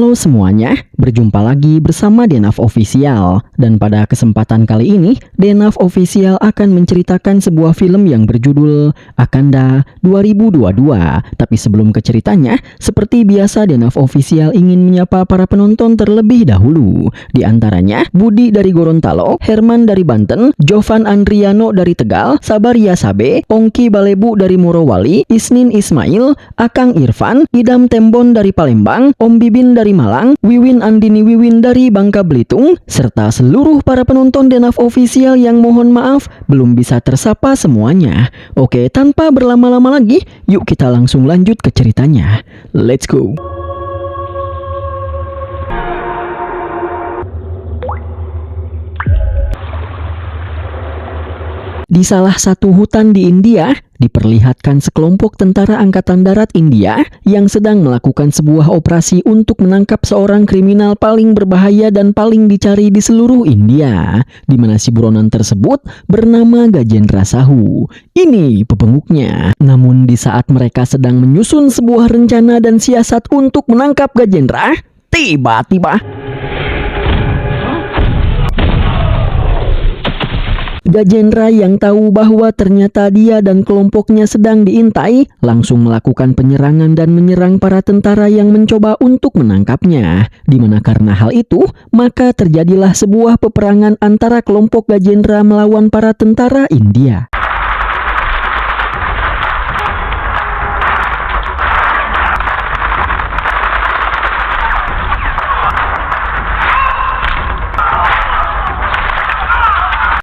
Halo semuanya, berjumpa lagi bersama Denaf Official. Dan pada kesempatan kali ini, Denaf Official akan menceritakan sebuah film yang berjudul Akanda 2022. Tapi sebelum ke ceritanya, seperti biasa Denaf Official ingin menyapa para penonton terlebih dahulu. Di antaranya, Budi dari Gorontalo, Herman dari Banten, Jovan Andriano dari Tegal, Sabaria Sabe, Ongki Balebu dari Morowali, Isnin Ismail, Akang Irfan, Idam Tembon dari Palembang, Om Bibin dari Malang, Wiwin Andini Wiwin dari Bangka Belitung, serta seluruh para penonton Denaf Official yang mohon maaf belum bisa tersapa semuanya. Oke, tanpa berlama-lama lagi, yuk kita langsung lanjut ke ceritanya. Let's go! Di salah satu hutan di India, diperlihatkan sekelompok tentara angkatan darat India yang sedang melakukan sebuah operasi untuk menangkap seorang kriminal paling berbahaya dan paling dicari di seluruh India, di mana si buronan tersebut bernama Gajendra Sahu. Ini pepenguknya. Namun di saat mereka sedang menyusun sebuah rencana dan siasat untuk menangkap Gajendra, tiba-tiba Gajendra yang tahu bahwa ternyata dia dan kelompoknya sedang diintai, langsung melakukan penyerangan dan menyerang para tentara yang mencoba untuk menangkapnya. Dimana karena hal itu, maka terjadilah sebuah peperangan antara kelompok Gajendra melawan para tentara India.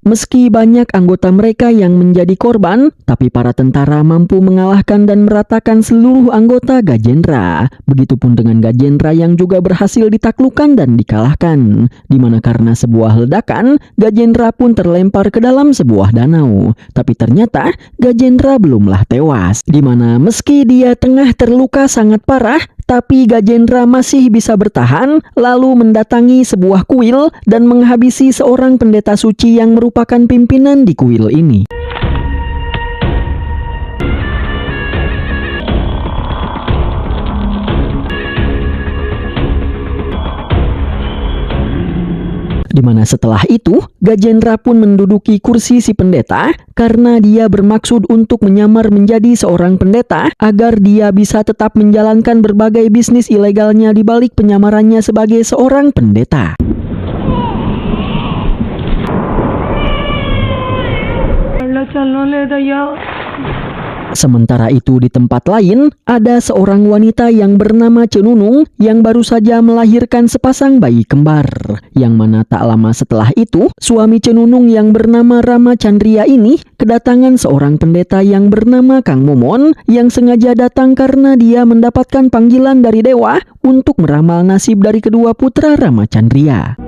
Meski banyak anggota mereka yang menjadi korban, tapi para tentara mampu mengalahkan dan meratakan seluruh anggota Gajendra. Begitupun dengan Gajendra yang juga berhasil ditaklukkan dan dikalahkan. Dimana karena sebuah ledakan, Gajendra pun terlempar ke dalam sebuah danau. Tapi ternyata Gajendra belumlah tewas. Dimana meski dia tengah terluka sangat parah, tapi Gajendra masih bisa bertahan, lalu mendatangi sebuah kuil dan menghabisi seorang pendeta suci yang merupakan pimpinan di kuil ini. Dimana setelah itu, Gajendra pun menduduki kursi si pendeta karena dia bermaksud untuk menyamar menjadi seorang pendeta agar dia bisa tetap menjalankan berbagai bisnis ilegalnya di balik penyamarannya sebagai seorang pendeta. Sementara itu di tempat lain, ada seorang wanita yang bernama Cenunung yang baru saja melahirkan sepasang bayi kembar. Yang mana tak lama setelah itu, suami Cenunung yang bernama Rama Chandria ini kedatangan seorang pendeta yang bernama Kang Momon yang sengaja datang karena dia mendapatkan panggilan dari dewa untuk meramal nasib dari kedua putra Rama Chandria.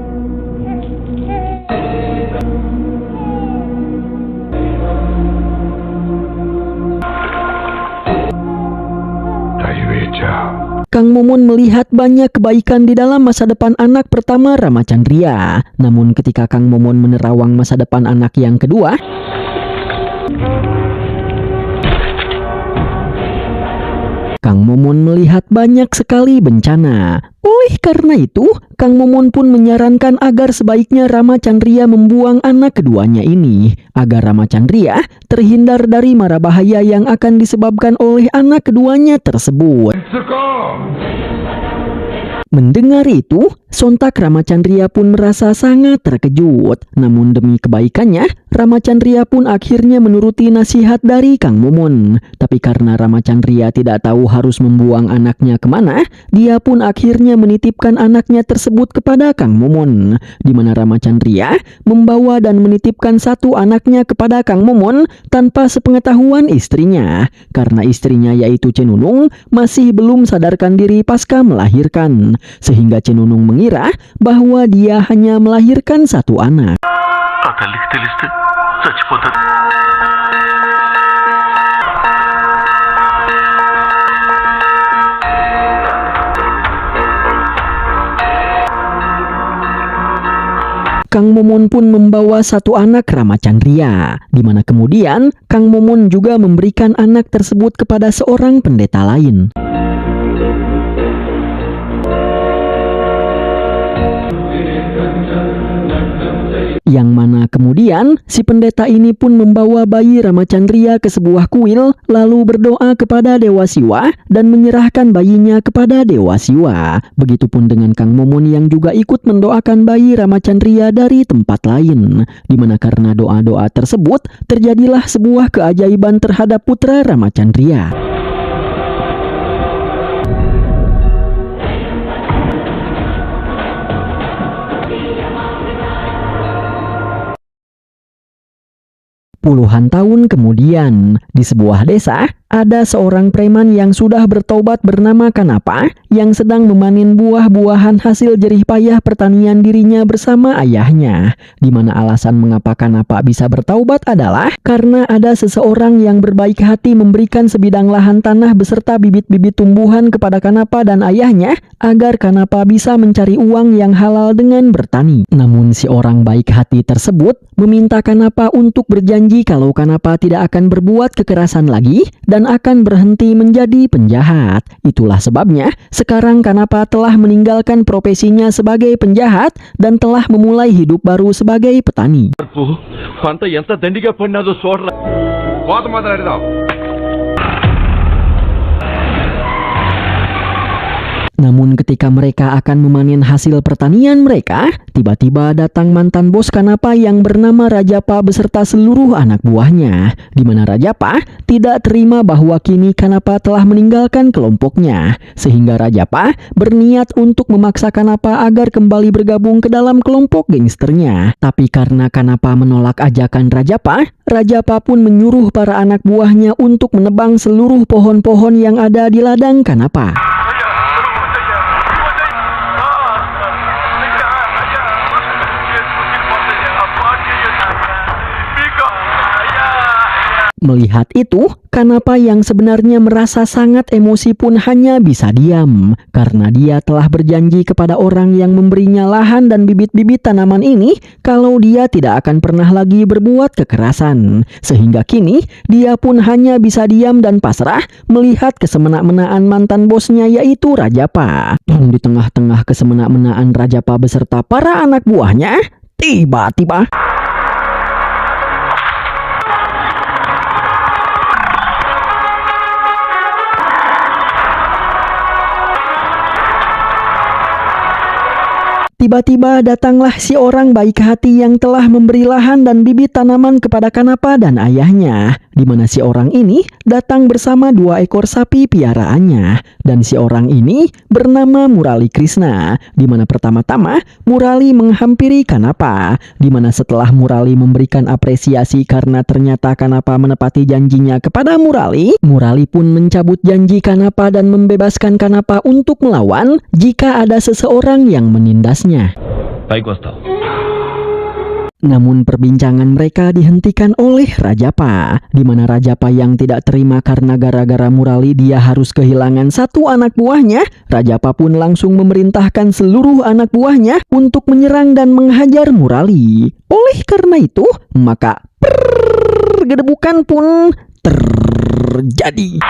Kang Momon melihat banyak kebaikan di dalam masa depan anak pertama Rama Chandria. Namun ketika Kang Momon menerawang masa depan anak yang kedua, Kang Momon melihat banyak sekali bencana. Oleh karena itu, Kang Momon pun menyarankan agar sebaiknya Rama Chandria membuang anak keduanya ini, agar Rama Chandria terhindar dari mara bahaya yang akan disebabkan oleh anak keduanya tersebut. Mendengar itu, sontak Rama Chandria pun merasa sangat terkejut. Namun demi kebaikannya, Rama Chandria pun akhirnya menuruti nasihat dari Kang Momon. Tapi karena Rama Chandria tidak tahu harus membuang anaknya kemana, dia pun akhirnya menitipkan anaknya tersebut kepada Kang Momon. Di mana Rama Chandria membawa dan menitipkan satu anaknya kepada Kang Momon tanpa sepengetahuan istrinya. Karena istrinya yaitu Cenunung masih belum sadarkan diri pasca melahirkan. Sehingga Cenunung mengira bahwa dia hanya melahirkan satu anak. Kang Momon pun membawa satu anak Rama Chandria, di mana kemudian Kang Momon juga memberikan anak tersebut kepada seorang pendeta lain. Yang mana kemudian si pendeta ini pun membawa bayi Ramacandria ke sebuah kuil, lalu berdoa kepada Dewa Siwa dan menyerahkan bayinya kepada Dewa Siwa. Begitupun dengan Kang Momon yang juga ikut mendoakan bayi Ramacandria dari tempat lain, dimana karena doa-doa tersebut terjadilah sebuah keajaiban terhadap putra Ramacandria. Puluhan tahun kemudian, di sebuah desa, ada seorang preman yang sudah bertobat bernama Kanapa yang sedang memanen buah-buahan hasil jerih payah pertanian dirinya bersama ayahnya. Di mana alasan mengapa Kanapa bisa bertaubat adalah karena ada seseorang yang berbaik hati memberikan sebidang lahan tanah beserta bibit-bibit tumbuhan kepada Kanapa dan ayahnya agar Kanapa bisa mencari uang yang halal dengan bertani. Namun si orang baik hati tersebut meminta Kanapa untuk berjanji kalau Kanapa tidak akan berbuat kekerasan lagi dan akan berhenti menjadi penjahat. Itulah sebabnya sekarang Kanapa telah meninggalkan profesinya sebagai penjahat dan telah memulai hidup baru sebagai petani. Namun ketika mereka akan memanen hasil pertanian mereka, tiba-tiba datang mantan bos Kanapa yang bernama Rajapa beserta seluruh anak buahnya, di mana Rajapa tidak terima bahwa kini Kanapa telah meninggalkan kelompoknya, sehingga Rajapa berniat untuk memaksa Kanapa agar kembali bergabung ke dalam kelompok gangsternya. Tapi karena Kanapa menolak ajakan Rajapa, Rajapa pun menyuruh para anak buahnya untuk menebang seluruh pohon-pohon yang ada di ladang Kanapa. Melihat itu, Kanapa yang sebenarnya merasa sangat emosi pun hanya bisa diam, karena dia telah berjanji kepada orang yang memberinya lahan dan bibit-bibit tanaman ini kalau dia tidak akan pernah lagi berbuat kekerasan. Sehingga kini, dia pun hanya bisa diam dan pasrah melihat kesemena-menaan mantan bosnya yaitu Rajapa. Dan di tengah-tengah kesemena-menaan Rajapa beserta para anak buahnya, tiba-tiba tiba-tiba datanglah si orang baik hati yang telah memberi lahan dan bibit tanaman kepada Kanapa dan ayahnya, di mana si orang ini datang bersama 2 ekor sapi piaraannya, dan si orang ini bernama Murali Krishna, di mana pertama-tama Murali menghampiri Kanapa, di mana setelah Murali memberikan apresiasi karena ternyata Kanapa menepati janjinya kepada Murali, Murali pun mencabut janji Kanapa dan membebaskan Kanapa untuk melawan jika ada seseorang yang menindasnya. Baik, Wasta. Namun perbincangan mereka dihentikan oleh Rajapa, di mana Rajapa yang tidak terima karena gara-gara Murali dia harus kehilangan 1 anak buahnya. Rajapa pun langsung memerintahkan seluruh anak buahnya untuk menyerang dan menghajar Murali. Oleh karena itu, maka pergedebukan pun terjadi.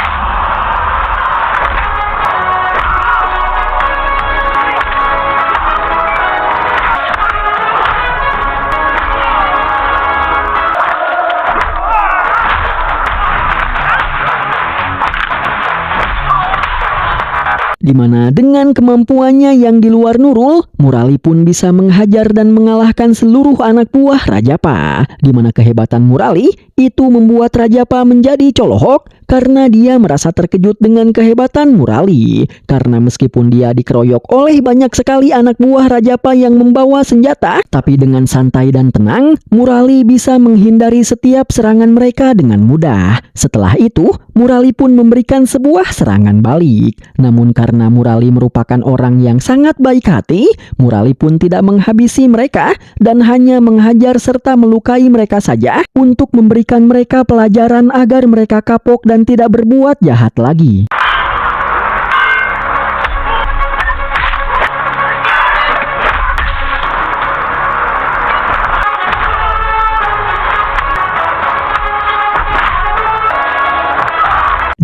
Di mana dengan kemampuannya yang di luar Nurul, Murali pun bisa menghajar dan mengalahkan seluruh anak buah Rajapa. Di mana kehebatan Murali itu membuat Rajapa menjadi colohok karena dia merasa terkejut dengan kehebatan Murali. Karena meskipun dia dikeroyok oleh banyak sekali anak buah Rajapa yang membawa senjata, tapi dengan santai dan tenang, Murali bisa menghindari setiap serangan mereka dengan mudah. Setelah itu, Murali pun memberikan sebuah serangan balik. Namun karena Murali merupakan orang yang sangat baik hati, Murali pun tidak menghabisi mereka dan hanya menghajar serta melukai mereka saja untuk memberikan mereka pelajaran agar mereka kapok dan tidak berbuat jahat lagi.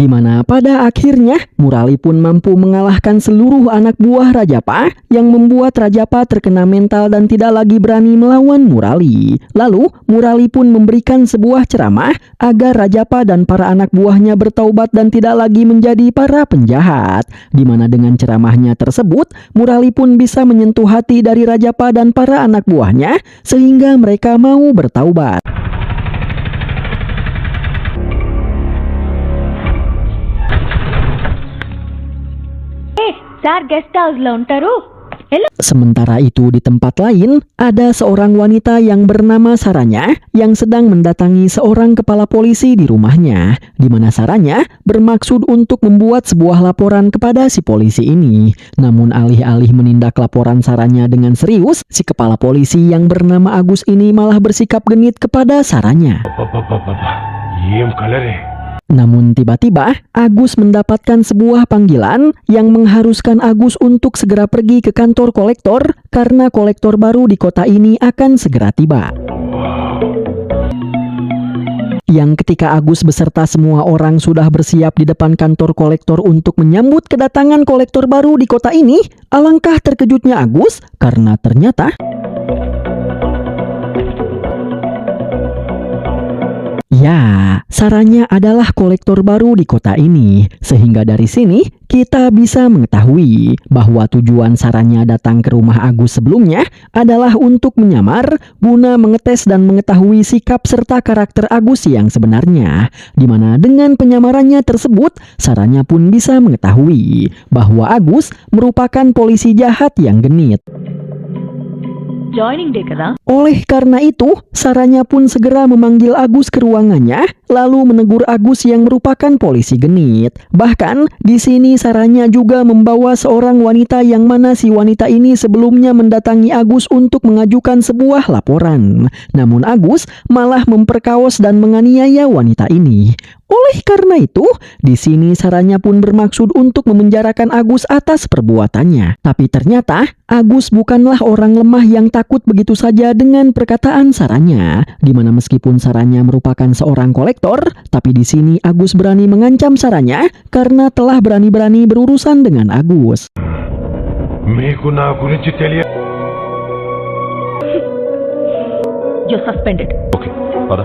di mana pada akhirnya Murali pun mampu mengalahkan seluruh anak buah Rajapa yang membuat Rajapa terkena mental dan tidak lagi berani melawan Murali. Lalu Murali pun memberikan sebuah ceramah agar Rajapa dan para anak buahnya bertaubat dan tidak lagi menjadi para penjahat, di mana dengan ceramahnya tersebut Murali pun bisa menyentuh hati dari Rajapa dan para anak buahnya sehingga mereka mau bertaubat. Sir guest house లో ఉంటారు. Sementara itu di tempat lain ada seorang wanita yang bernama Saranya yang sedang mendatangi seorang kepala polisi di rumahnya, di mana Saranya bermaksud untuk membuat sebuah laporan kepada si polisi ini. Namun alih-alih menindak laporan Saranya dengan serius, si kepala polisi yang bernama Agus ini malah bersikap genit kepada Saranya. Namun tiba-tiba Agus mendapatkan sebuah panggilan yang mengharuskan Agus untuk segera pergi ke kantor kolektor karena kolektor baru di kota ini akan segera tiba. Yang ketika Agus beserta semua orang sudah bersiap di depan kantor kolektor untuk menyambut kedatangan kolektor baru di kota ini, alangkah terkejutnya Agus karena ternyata Saranya adalah kolektor baru di kota ini. Sehingga dari sini kita bisa mengetahui bahwa tujuan Saranya datang ke rumah Agus sebelumnya adalah untuk menyamar guna mengetes dan mengetahui sikap serta karakter Agus yang sebenarnya. Di mana dengan penyamarannya tersebut, Saranya pun bisa mengetahui bahwa Agus merupakan polisi jahat yang genit. Joining day kada. Oleh karena itu, Saranya pun segera memanggil Agus ke ruangannya, lalu menegur Agus yang merupakan polisi genit. Bahkan, di sini Saranya juga membawa seorang wanita yang mana si wanita ini sebelumnya mendatangi Agus untuk mengajukan sebuah laporan. Namun Agus malah memperkaos dan menganiaya wanita ini. Oleh karena itu, di sini Saranya pun bermaksud untuk memenjarakan Agus atas perbuatannya. Tapi ternyata Agus bukanlah orang lemah yang takut begitu saja dengan perkataan Saranya. Di mana meskipun Saranya merupakan seorang kolektor, tapi di sini Agus berani mengancam Saranya karena telah berani-berani berurusan dengan Agus. You're suspended. Okay, pada.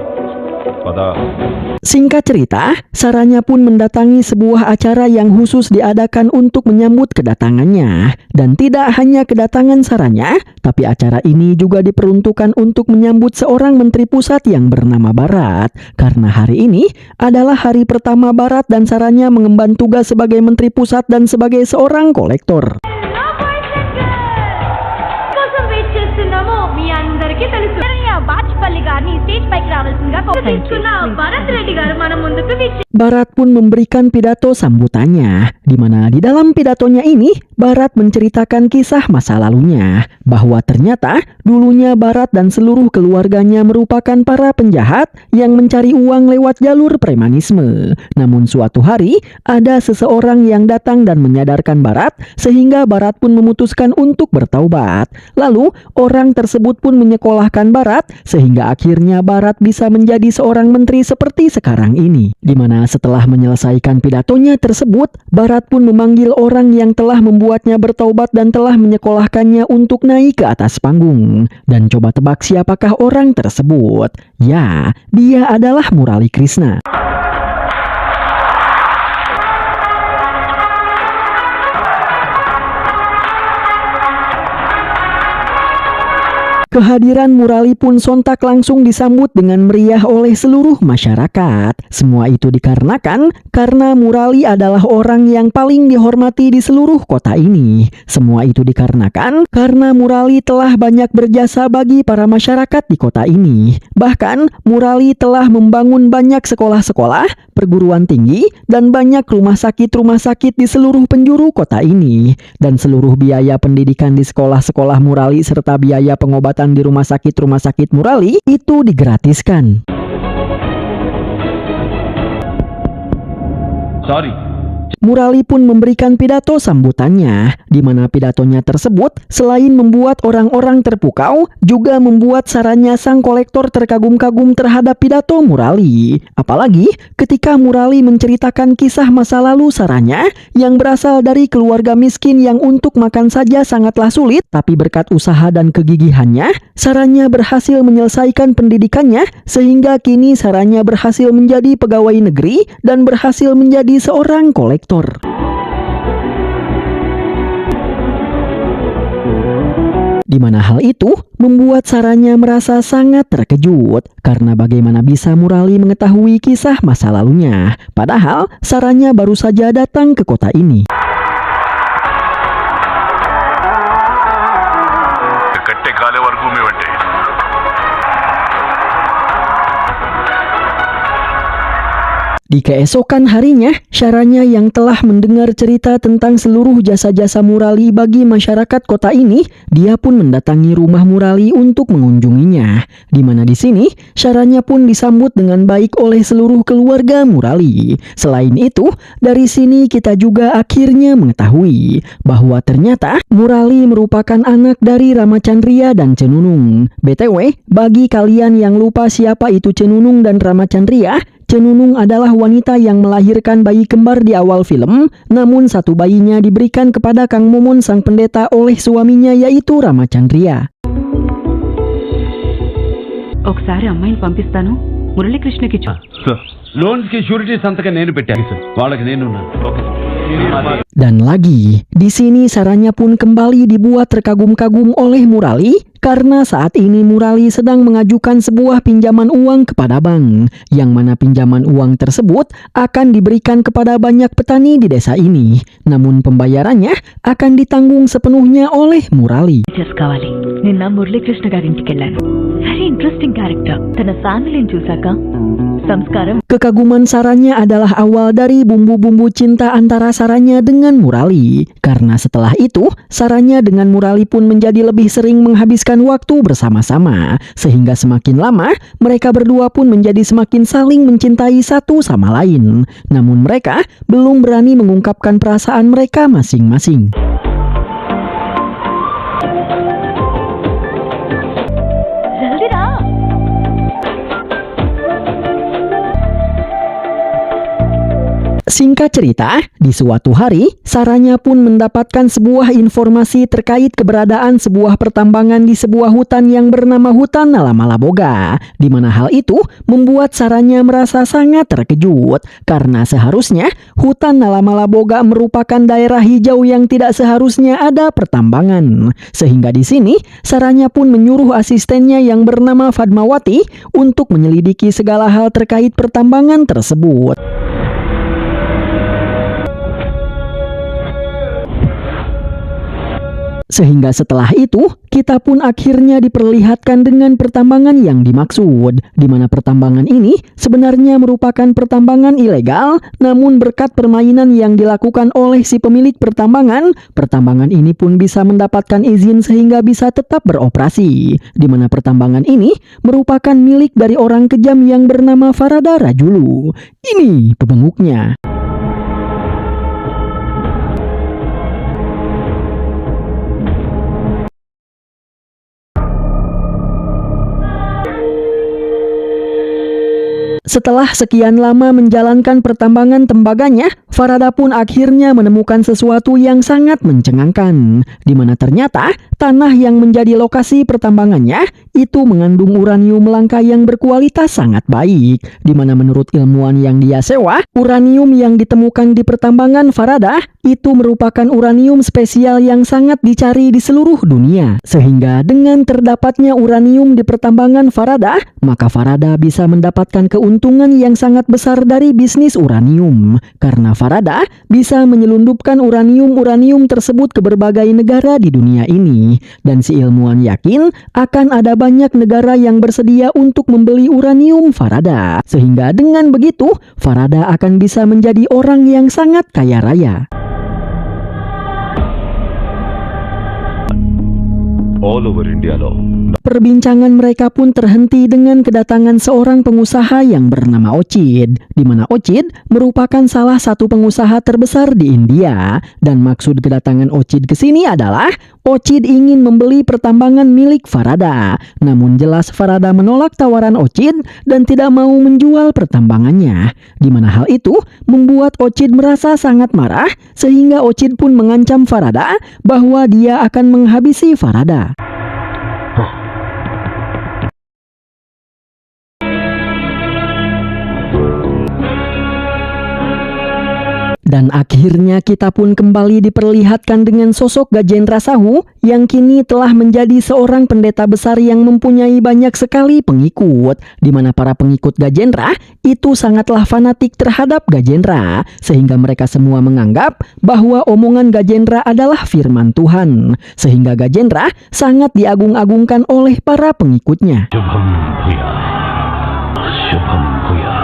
Singkat cerita, Saranya pun mendatangi sebuah acara yang khusus diadakan untuk menyambut kedatangannya. Dan tidak hanya kedatangan Saranya, tapi acara ini juga diperuntukkan untuk menyambut seorang menteri pusat yang bernama Barat. Karena hari ini adalah hari pertama Barat dan Saranya mengemban tugas sebagai menteri pusat dan sebagai seorang kolektor. Barat pun memberikan pidato sambutannya, di mana di dalam pidatonya ini Barat menceritakan kisah masa lalunya, bahwa ternyata dulunya Barat dan seluruh keluarganya merupakan para penjahat yang mencari uang lewat jalur premanisme. Namun suatu hari ada seseorang yang datang dan menyadarkan Barat, sehingga Barat pun memutuskan untuk bertaubat. Lalu orang tersebut pun menyekolahkan Barat, sehingga akhirnya Barat bisa menjadi seorang menteri seperti sekarang ini. Di mana setelah menyelesaikan pidatonya tersebut, Barat pun memanggil orang yang telah membuatnya bertaubat dan telah menyekolahkannya untuk naik ke atas panggung. Dan coba tebak siapakah orang tersebut? Ya, dia adalah Murali Krishna. Kehadiran Murali pun sontak langsung disambut dengan meriah oleh seluruh masyarakat. Semua itu dikarenakan karena Murali adalah orang yang paling dihormati di seluruh kota ini. Semua itu dikarenakan karena Murali telah banyak berjasa bagi para masyarakat di kota ini. Bahkan Murali telah membangun banyak sekolah-sekolah, perguruan tinggi, dan banyak rumah sakit di seluruh penjuru kota ini. Dan seluruh biaya pendidikan di sekolah-sekolah Murali serta biaya pengobatan di rumah sakit Murali itu digratiskan. Sorry, Murali pun memberikan pidato sambutannya, di mana pidatonya tersebut selain membuat orang-orang terpukau, juga membuat Saranya sang kolektor terkagum-kagum terhadap pidato Murali. Apalagi ketika Murali menceritakan kisah masa lalu Saranya yang berasal dari keluarga miskin yang untuk makan saja sangatlah sulit, tapi berkat usaha dan kegigihannya, Saranya berhasil menyelesaikan pendidikannya sehingga kini Saranya berhasil menjadi pegawai negeri dan berhasil menjadi seorang kolektor. Di mana hal itu membuat Saranya merasa sangat terkejut karena bagaimana bisa Murali mengetahui kisah masa lalunya, padahal Saranya baru saja datang ke kota ini. Di keesokan harinya, Saranya yang telah mendengar cerita tentang seluruh jasa-jasa Murali bagi masyarakat kota ini, dia pun mendatangi rumah Murali untuk mengunjunginya. Di mana di sini, Saranya pun disambut dengan baik oleh seluruh keluarga Murali. Selain itu, dari sini kita juga akhirnya mengetahui bahwa ternyata Murali merupakan anak dari Ramachandriya dan Cenunung. BTW, bagi kalian yang lupa siapa itu Cenunung dan Ramachandriya, Cenunung adalah wanita yang melahirkan bayi kembar di awal film, namun satu bayinya diberikan kepada Kang Momon sang pendeta oleh suaminya yaitu Ramachandriya. ఒకసారి అమ్మాయిని పంపిస్తాను మురళీకృష్ణకి లోన్స్ కి షూరిటీ సంతకం నేను పెట్టాను సార్ వాళ్ళకి నేనున్నాను. Dan lagi, di sini Saranya pun kembali dibuat terkagum-kagum oleh Murali karena saat ini Murali sedang mengajukan sebuah pinjaman uang kepada bank, yang mana pinjaman uang tersebut akan diberikan kepada banyak petani di desa ini. Namun pembayarannya akan ditanggung sepenuhnya oleh Murali. చేసుకోవాలి. నిన్న మురళీకృష్ణ గారింటికి వెళ్ళాను. Very interesting character. తన ఫ్యామిలీని చూశాక సంస్కారం. Kekaguman Saranya adalah awal dari bumbu-bumbu cinta antara Saranya dengan Murali. Karena setelah itu, Saranya dengan Murali pun menjadi lebih sering menghabiskan waktu bersama-sama. Sehingga semakin lama, mereka berdua pun menjadi semakin saling mencintai satu sama lain. Namun mereka belum berani mengungkapkan perasaan mereka masing-masing. Singkat cerita, di suatu hari, Saranya pun mendapatkan sebuah informasi terkait keberadaan sebuah pertambangan di sebuah hutan yang bernama Hutan Nalamalaboga, di mana hal itu membuat Saranya merasa sangat terkejut, karena seharusnya Hutan Nalamalaboga merupakan daerah hijau yang tidak seharusnya ada pertambangan. Sehingga di sini, Saranya pun menyuruh asistennya yang bernama Fatmawati untuk menyelidiki segala hal terkait pertambangan tersebut. Sehingga setelah itu, kita pun akhirnya diperlihatkan dengan pertambangan yang dimaksud, di mana pertambangan ini sebenarnya merupakan pertambangan ilegal, namun berkat permainan yang dilakukan oleh si pemilik pertambangan, pertambangan ini pun bisa mendapatkan izin sehingga bisa tetap beroperasi, di mana pertambangan ini merupakan milik dari orang kejam yang bernama Farada Rajulu. Ini pembenguknya. Setelah sekian lama menjalankan pertambangan tembaganya, Farada pun akhirnya menemukan sesuatu yang sangat mencengangkan, di mana ternyata tanah yang menjadi lokasi pertambangannya itu mengandung uranium langka yang berkualitas sangat baik, di mana menurut ilmuwan yang dia sewa, uranium yang ditemukan di pertambangan Farada itu merupakan uranium spesial yang sangat dicari di seluruh dunia. Sehingga dengan terdapatnya uranium di pertambangan Farada, maka Farada bisa mendapatkan keuntungan yang sangat besar dari bisnis uranium, karena Farada bisa menyelundupkan uranium tersebut ke berbagai negara di dunia ini. Dan si ilmuwan yakin akan ada banyak negara yang bersedia untuk membeli uranium Farada. Sehingga dengan begitu, Farada akan bisa menjadi orang yang sangat kaya raya. all over Indialo. Perbincangan mereka pun terhenti dengan kedatangan seorang pengusaha yang bernama Ochid, di mana Ochid merupakan salah satu pengusaha terbesar di India. Dan maksud kedatangan Ochid ke sini adalah Ochid ingin membeli pertambangan milik Farada. Namun jelas Farada menolak tawaran Ochid dan tidak mau menjual pertambangannya. Di mana hal itu membuat Ochid merasa sangat marah, sehingga Ochid pun mengancam Farada bahwa dia akan menghabisi Farada. Dan akhirnya kita pun kembali diperlihatkan dengan sosok Gajendra Sahu yang kini telah menjadi seorang pendeta besar yang mempunyai banyak sekali pengikut, di mana para pengikut Gajendra itu sangatlah fanatik terhadap Gajendra, sehingga mereka semua menganggap bahwa omongan Gajendra adalah firman Tuhan, sehingga Gajendra sangat diagung-agungkan oleh para pengikutnya. Shubham Bhuyat. Shubham Bhuyat.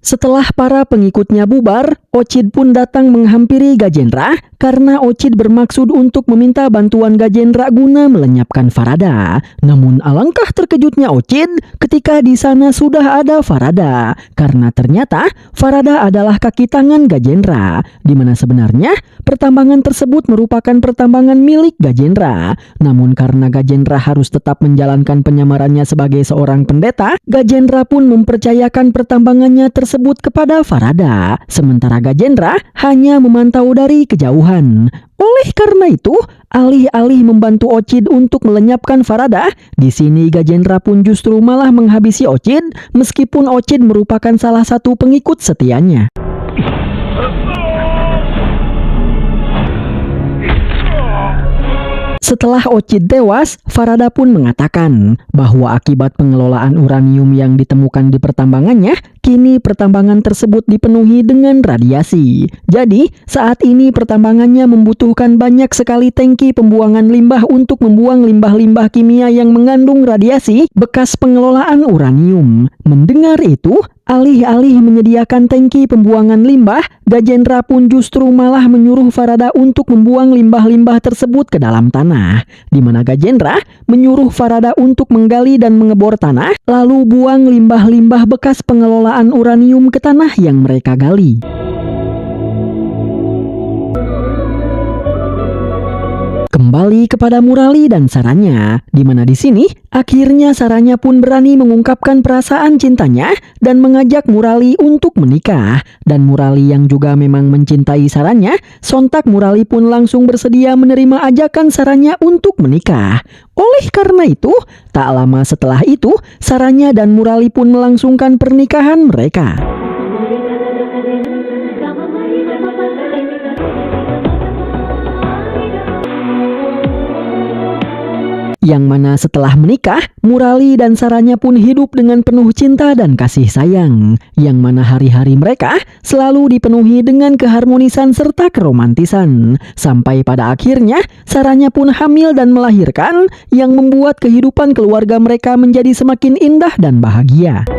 Setelah para pengikutnya bubar, Ochid pun datang menghampiri Gajendra karena Ochid bermaksud untuk meminta bantuan Gajendra guna melenyapkan Farada. Namun alangkah terkejutnya Ochid ketika di sana sudah ada Farada, karena ternyata Farada adalah kaki tangan Gajendra, di mana sebenarnya pertambangan tersebut merupakan pertambangan milik Gajendra. Namun karena Gajendra harus tetap menjalankan penyamarannya sebagai seorang pendeta, Gajendra pun mempercayakan pertambangannya tersebut kepada Farada, sementara Gajendra hanya memantau dari kejauhan. Oleh karena itu, alih-alih membantu Ochid untuk melenyapkan Farada, di sini Gajendra pun justru malah menghabisi Ochid, meskipun Ochid merupakan salah satu pengikut setianya. Setelah Ochid tewas, Farada pun mengatakan bahwa akibat pengelolaan uranium yang ditemukan di pertambangannya, kini pertambangan tersebut dipenuhi dengan radiasi. Jadi, saat ini pertambangannya membutuhkan banyak sekali tangki pembuangan limbah untuk membuang limbah-limbah kimia yang mengandung radiasi bekas pengelolaan uranium. Mendengar itu, alih-alih menyediakan tangki pembuangan limbah, Gajendra pun justru malah menyuruh Farada untuk membuang limbah-limbah tersebut ke dalam tanah, di mana Gajendra menyuruh Farada untuk menggali dan mengebor tanah, lalu buang limbah-limbah bekas pengelolaan uranium ke tanah yang mereka gali. Kembali kepada Murali dan Saranya, di mana di sini akhirnya Saranya pun berani mengungkapkan perasaan cintanya dan mengajak Murali untuk menikah. Dan Murali yang juga memang mencintai Saranya, sontak Murali pun langsung bersedia menerima ajakan Saranya untuk menikah. Oleh karena itu, tak lama setelah itu, Saranya dan Murali pun melangsungkan pernikahan mereka. Yang mana setelah menikah, Murali dan Saranya pun hidup dengan penuh cinta dan kasih sayang. Yang mana hari-hari mereka selalu dipenuhi dengan keharmonisan serta keromantisan. Sampai pada akhirnya, Saranya pun hamil dan melahirkan, yang membuat kehidupan keluarga mereka menjadi semakin indah dan bahagia.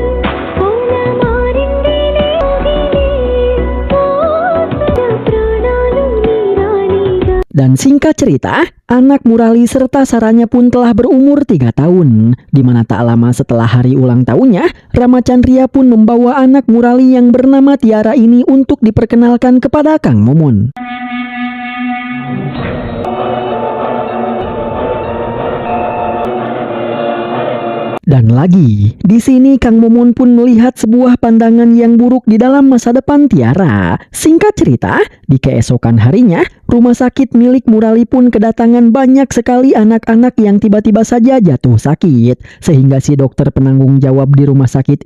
Dan singkat cerita, anak Murali serta Saranya pun telah berumur 3 tahun. Di mana tak lama setelah hari ulang tahunnya, Ramachandria pun membawa anak Murali yang bernama Tiara ini untuk diperkenalkan kepada Kang Momon. Dan lagi, di sini Kang Momon pun melihat sebuah pandangan yang buruk di dalam masa depan Tiara. Singkat cerita, di keesokan harinya, rumah sakit milik Murali pun kedatangan banyak sekali anak-anak yang tiba-tiba saja jatuh sakit. Sehingga si dokter penanggung jawab di rumah sakit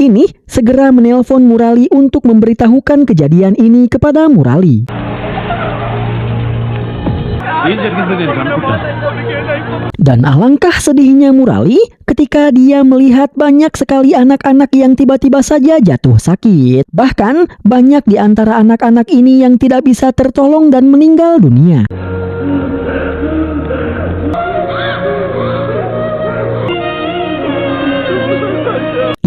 ini segera menelpon Murali untuk memberitahukan kejadian ini kepada Murali. Dan alangkah sedihnya Murali ketika dia melihat banyak sekali anak-anak yang tiba-tiba saja jatuh sakit. Bahkan banyak di antara anak-anak ini yang tidak bisa tertolong dan meninggal dunia.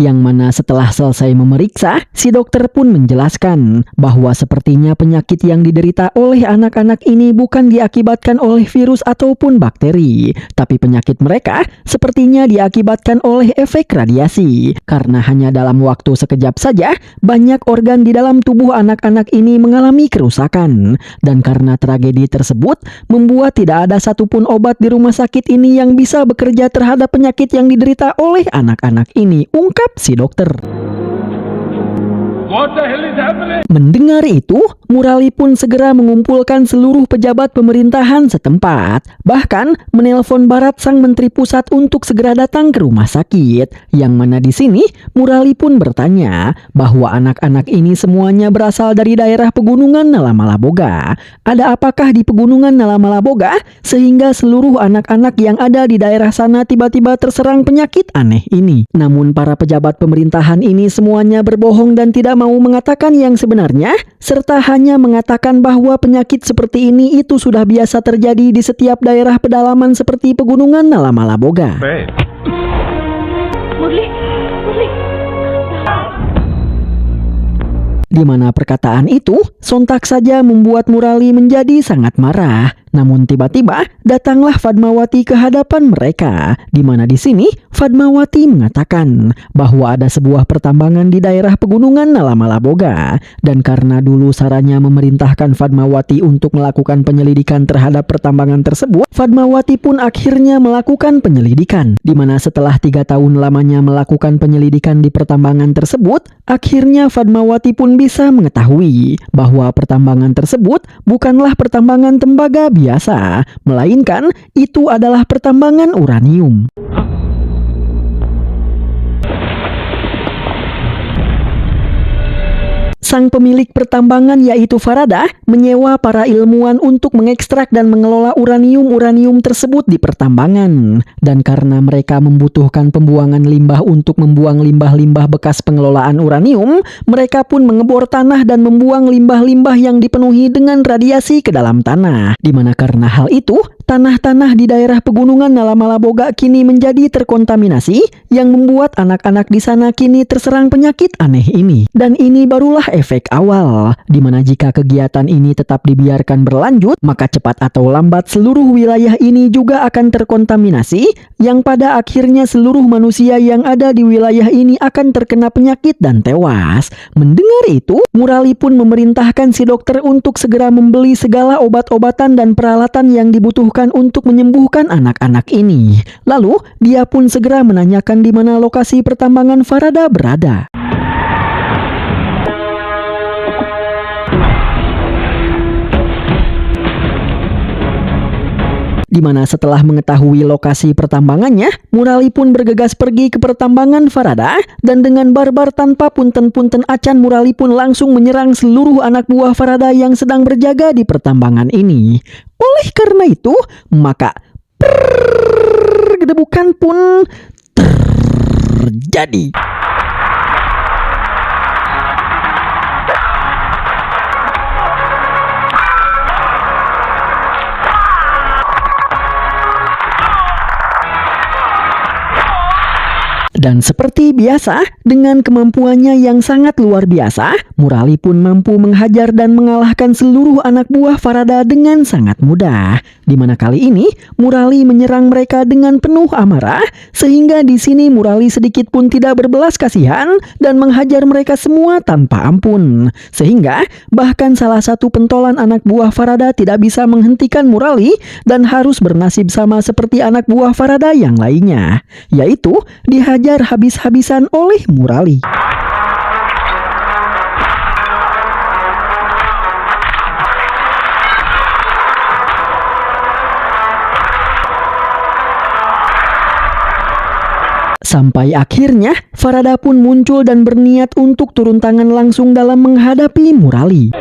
Yang mana setelah selesai memeriksa, si dokter pun menjelaskan bahwa sepertinya penyakit yang diderita oleh anak-anak ini bukan diakibatkan oleh virus ataupun bakteri, tapi penyakit mereka sepertinya diakibatkan oleh efek radiasi. Karena hanya dalam waktu sekejap saja, banyak organ di dalam tubuh anak-anak ini mengalami kerusakan. Dan karena tragedi tersebut, membuat tidak ada satupun obat di rumah sakit ini yang bisa bekerja terhadap penyakit yang diderita oleh anak-anak ini, ungkap si dokter. What the hell is happening? Mendengar itu, Murali pun segera mengumpulkan seluruh pejabat pemerintahan setempat. Bahkan menelpon Barat sang menteri pusat untuk segera datang ke rumah sakit. Yang mana di sini Murali pun bertanya bahwa anak-anak ini semuanya berasal dari daerah pegunungan Nalamalaboga. Ada apakah di pegunungan Nalamalaboga sehingga seluruh anak-anak yang ada di daerah sana tiba-tiba terserang penyakit aneh ini? Namun para pejabat pemerintahan ini semuanya berbohong dan tidak mau mengatakan yang sebenarnya, serta hanya mengatakan bahwa penyakit seperti ini itu sudah biasa terjadi di setiap daerah pedalaman seperti pegunungan Nalamalaboga. Murli. Di mana perkataan itu sontak saja membuat Murali menjadi sangat marah. Namun tiba-tiba datanglah Fatmawati ke hadapan mereka, di mana di sini Fatmawati mengatakan bahwa ada sebuah pertambangan di daerah pegunungan Nalamalaboga, dan karena dulu Saranya memerintahkan Fatmawati untuk melakukan penyelidikan terhadap pertambangan tersebut, Fatmawati pun akhirnya melakukan penyelidikan, di mana setelah 3 tahun lamanya melakukan penyelidikan di pertambangan tersebut, akhirnya Fatmawati pun bisa mengetahui bahwa pertambangan tersebut bukanlah pertambangan tembaga biasa, melainkan itu adalah pertambangan uranium. Sang pemilik pertambangan yaitu Farada menyewa para ilmuwan untuk mengekstrak dan mengelola uranium tersebut di pertambangan. Dan karena mereka membutuhkan pembuangan limbah untuk membuang limbah-limbah bekas pengelolaan uranium, mereka pun mengebor tanah dan membuang limbah-limbah yang dipenuhi dengan radiasi ke dalam tanah. Dimana karena hal itu, tanah-tanah di daerah pegunungan Nalamalaboga kini menjadi terkontaminasi yang membuat anak-anak di sana kini terserang penyakit aneh ini. Dan ini barulah efek awal, di mana jika kegiatan ini tetap dibiarkan berlanjut, maka cepat atau lambat seluruh wilayah ini juga akan terkontaminasi, yang pada akhirnya seluruh manusia yang ada di wilayah ini akan terkena penyakit dan tewas. Mendengar itu, Murali pun memerintahkan si dokter untuk segera membeli segala obat-obatan dan peralatan yang dibutuhkan untuk menyembuhkan anak-anak ini. Lalu, dia pun segera menanyakan di mana lokasi pertambangan Farada berada. Di mana setelah mengetahui lokasi pertambangannya, Murali pun bergegas pergi ke pertambangan Farada, dan dengan barbar tanpa punten-punten acan Murali pun langsung menyerang seluruh anak buah Farada yang sedang berjaga di pertambangan ini. Oleh karena itu, maka gedebukan pun terjadi. Dan seperti biasa, dengan kemampuannya yang sangat luar biasa, Murali pun mampu menghajar dan mengalahkan seluruh anak buah Farada dengan sangat mudah. Di mana kali ini, Murali menyerang mereka dengan penuh amarah, sehingga di sini Murali sedikit pun tidak berbelas kasihan dan menghajar mereka semua tanpa ampun. Sehingga, bahkan salah satu pentolan anak buah Farada tidak bisa menghentikan Murali dan harus bernasib sama seperti anak buah Farada yang lainnya, yaitu dihajar habis-habisan oleh Murali. Sampai akhirnya Farada pun muncul dan berniat untuk turun tangan langsung dalam menghadapi Murali.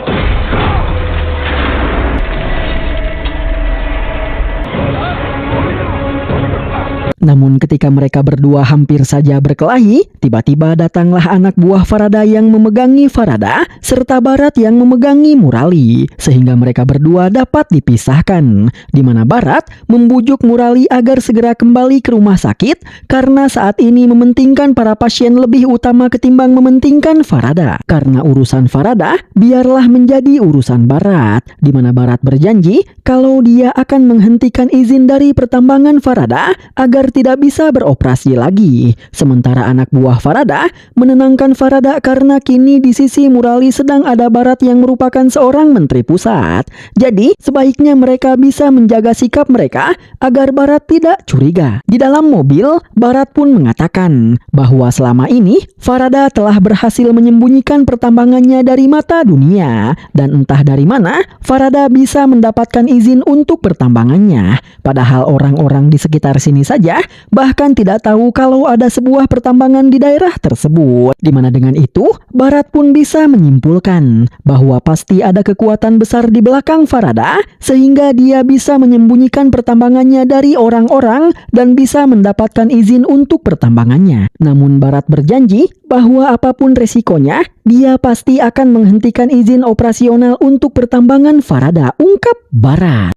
Namun ketika mereka berdua hampir saja berkelahi, tiba-tiba datanglah anak buah Farada yang memegangi Farada, serta Barat yang memegangi Murali, sehingga mereka berdua dapat dipisahkan, di mana Barat membujuk Murali agar segera kembali ke rumah sakit, karena saat ini mementingkan para pasien lebih utama ketimbang mementingkan Farada. Karena urusan Farada, biarlah menjadi urusan Barat, di mana Barat berjanji kalau dia akan menghentikan izin dari pertambangan Farada agar tidak bisa beroperasi lagi. Sementara anak buah Farada menenangkan Farada karena kini di sisi Murali sedang ada Barat yang merupakan seorang menteri pusat. Jadi sebaiknya mereka bisa menjaga sikap mereka agar Barat tidak curiga. Di dalam mobil, Barat pun mengatakan bahwa selama ini Farada telah berhasil menyembunyikan pertambangannya dari mata dunia, dan entah dari mana Farada bisa mendapatkan izin untuk pertambangannya. Padahal orang-orang di sekitar sini saja bahkan tidak tahu kalau ada sebuah pertambangan di daerah tersebut. Di mana dengan itu, Barat pun bisa menyimpulkan bahwa pasti ada kekuatan besar di belakang Farada, sehingga dia bisa menyembunyikan pertambangannya dari orang-orang dan bisa mendapatkan izin untuk pertambangannya. Namun Barat berjanji bahwa apapun resikonya, dia pasti akan menghentikan izin operasional untuk pertambangan Farada, ungkap Barat.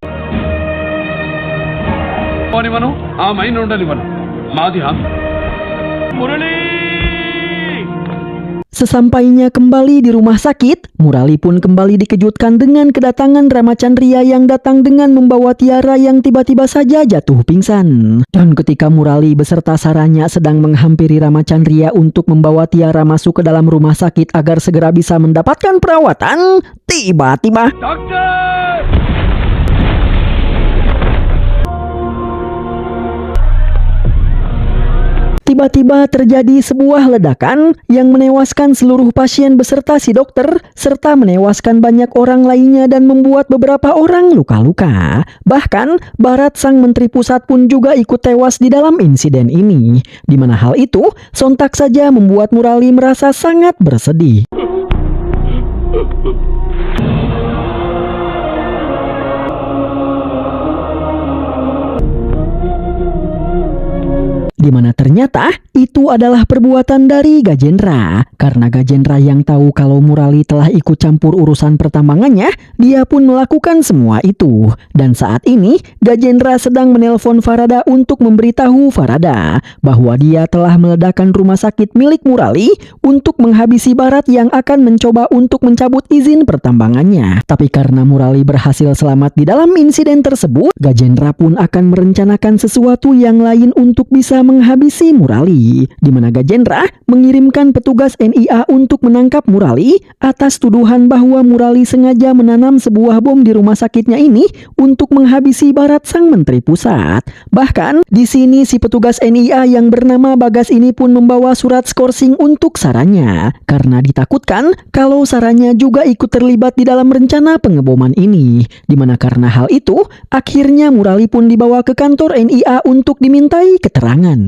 పోనివ్వను, ఆ మైన్ ఉండనివ్వను. మాది హామీ. Murali! Sesampainya kembali di rumah sakit, Murali pun kembali dikejutkan dengan kedatangan Ramachandria yang datang dengan membawa Tiara yang tiba-tiba saja jatuh pingsan. Dan ketika Murali beserta Saranya sedang menghampiri Ramachandria untuk membawa Tiara masuk ke dalam rumah sakit agar segera bisa mendapatkan perawatan, tiba-tiba doctor! tiba-tiba terjadi sebuah ledakan yang menewaskan seluruh pasien beserta si dokter, serta menewaskan banyak orang lainnya dan membuat beberapa orang luka-luka. Bahkan, Barat sang menteri pusat pun juga ikut tewas di dalam insiden ini, di mana hal itu sontak saja membuat Murali merasa sangat bersedih. Di mana ternyata itu adalah perbuatan dari Gajendra. Karena Gajendra yang tahu kalau Murali telah ikut campur urusan pertambangannya, dia pun melakukan semua itu. Dan saat ini Gajendra sedang menelpon Farada untuk memberitahu Farada bahwa dia telah meledakkan rumah sakit milik Murali untuk menghabisi Barat yang akan mencoba untuk mencabut izin pertambangannya. Tapi karena Murali berhasil selamat di dalam insiden tersebut, Gajendra pun akan merencanakan sesuatu yang lain untuk bisa menghabisi Murali, di mana Gajendra mengirimkan petugas NIA untuk menangkap Murali atas tuduhan bahwa Murali sengaja menanam sebuah bom di rumah sakitnya ini untuk menghabisi Barat sang menteri pusat. Bahkan di sini si petugas NIA yang bernama Bagas ini pun membawa surat skorsing untuk Saranya karena ditakutkan kalau Saranya juga ikut terlibat di dalam rencana pengeboman ini. Di mana karena hal itu, akhirnya Murali pun dibawa ke kantor NIA untuk dimintai keterangan.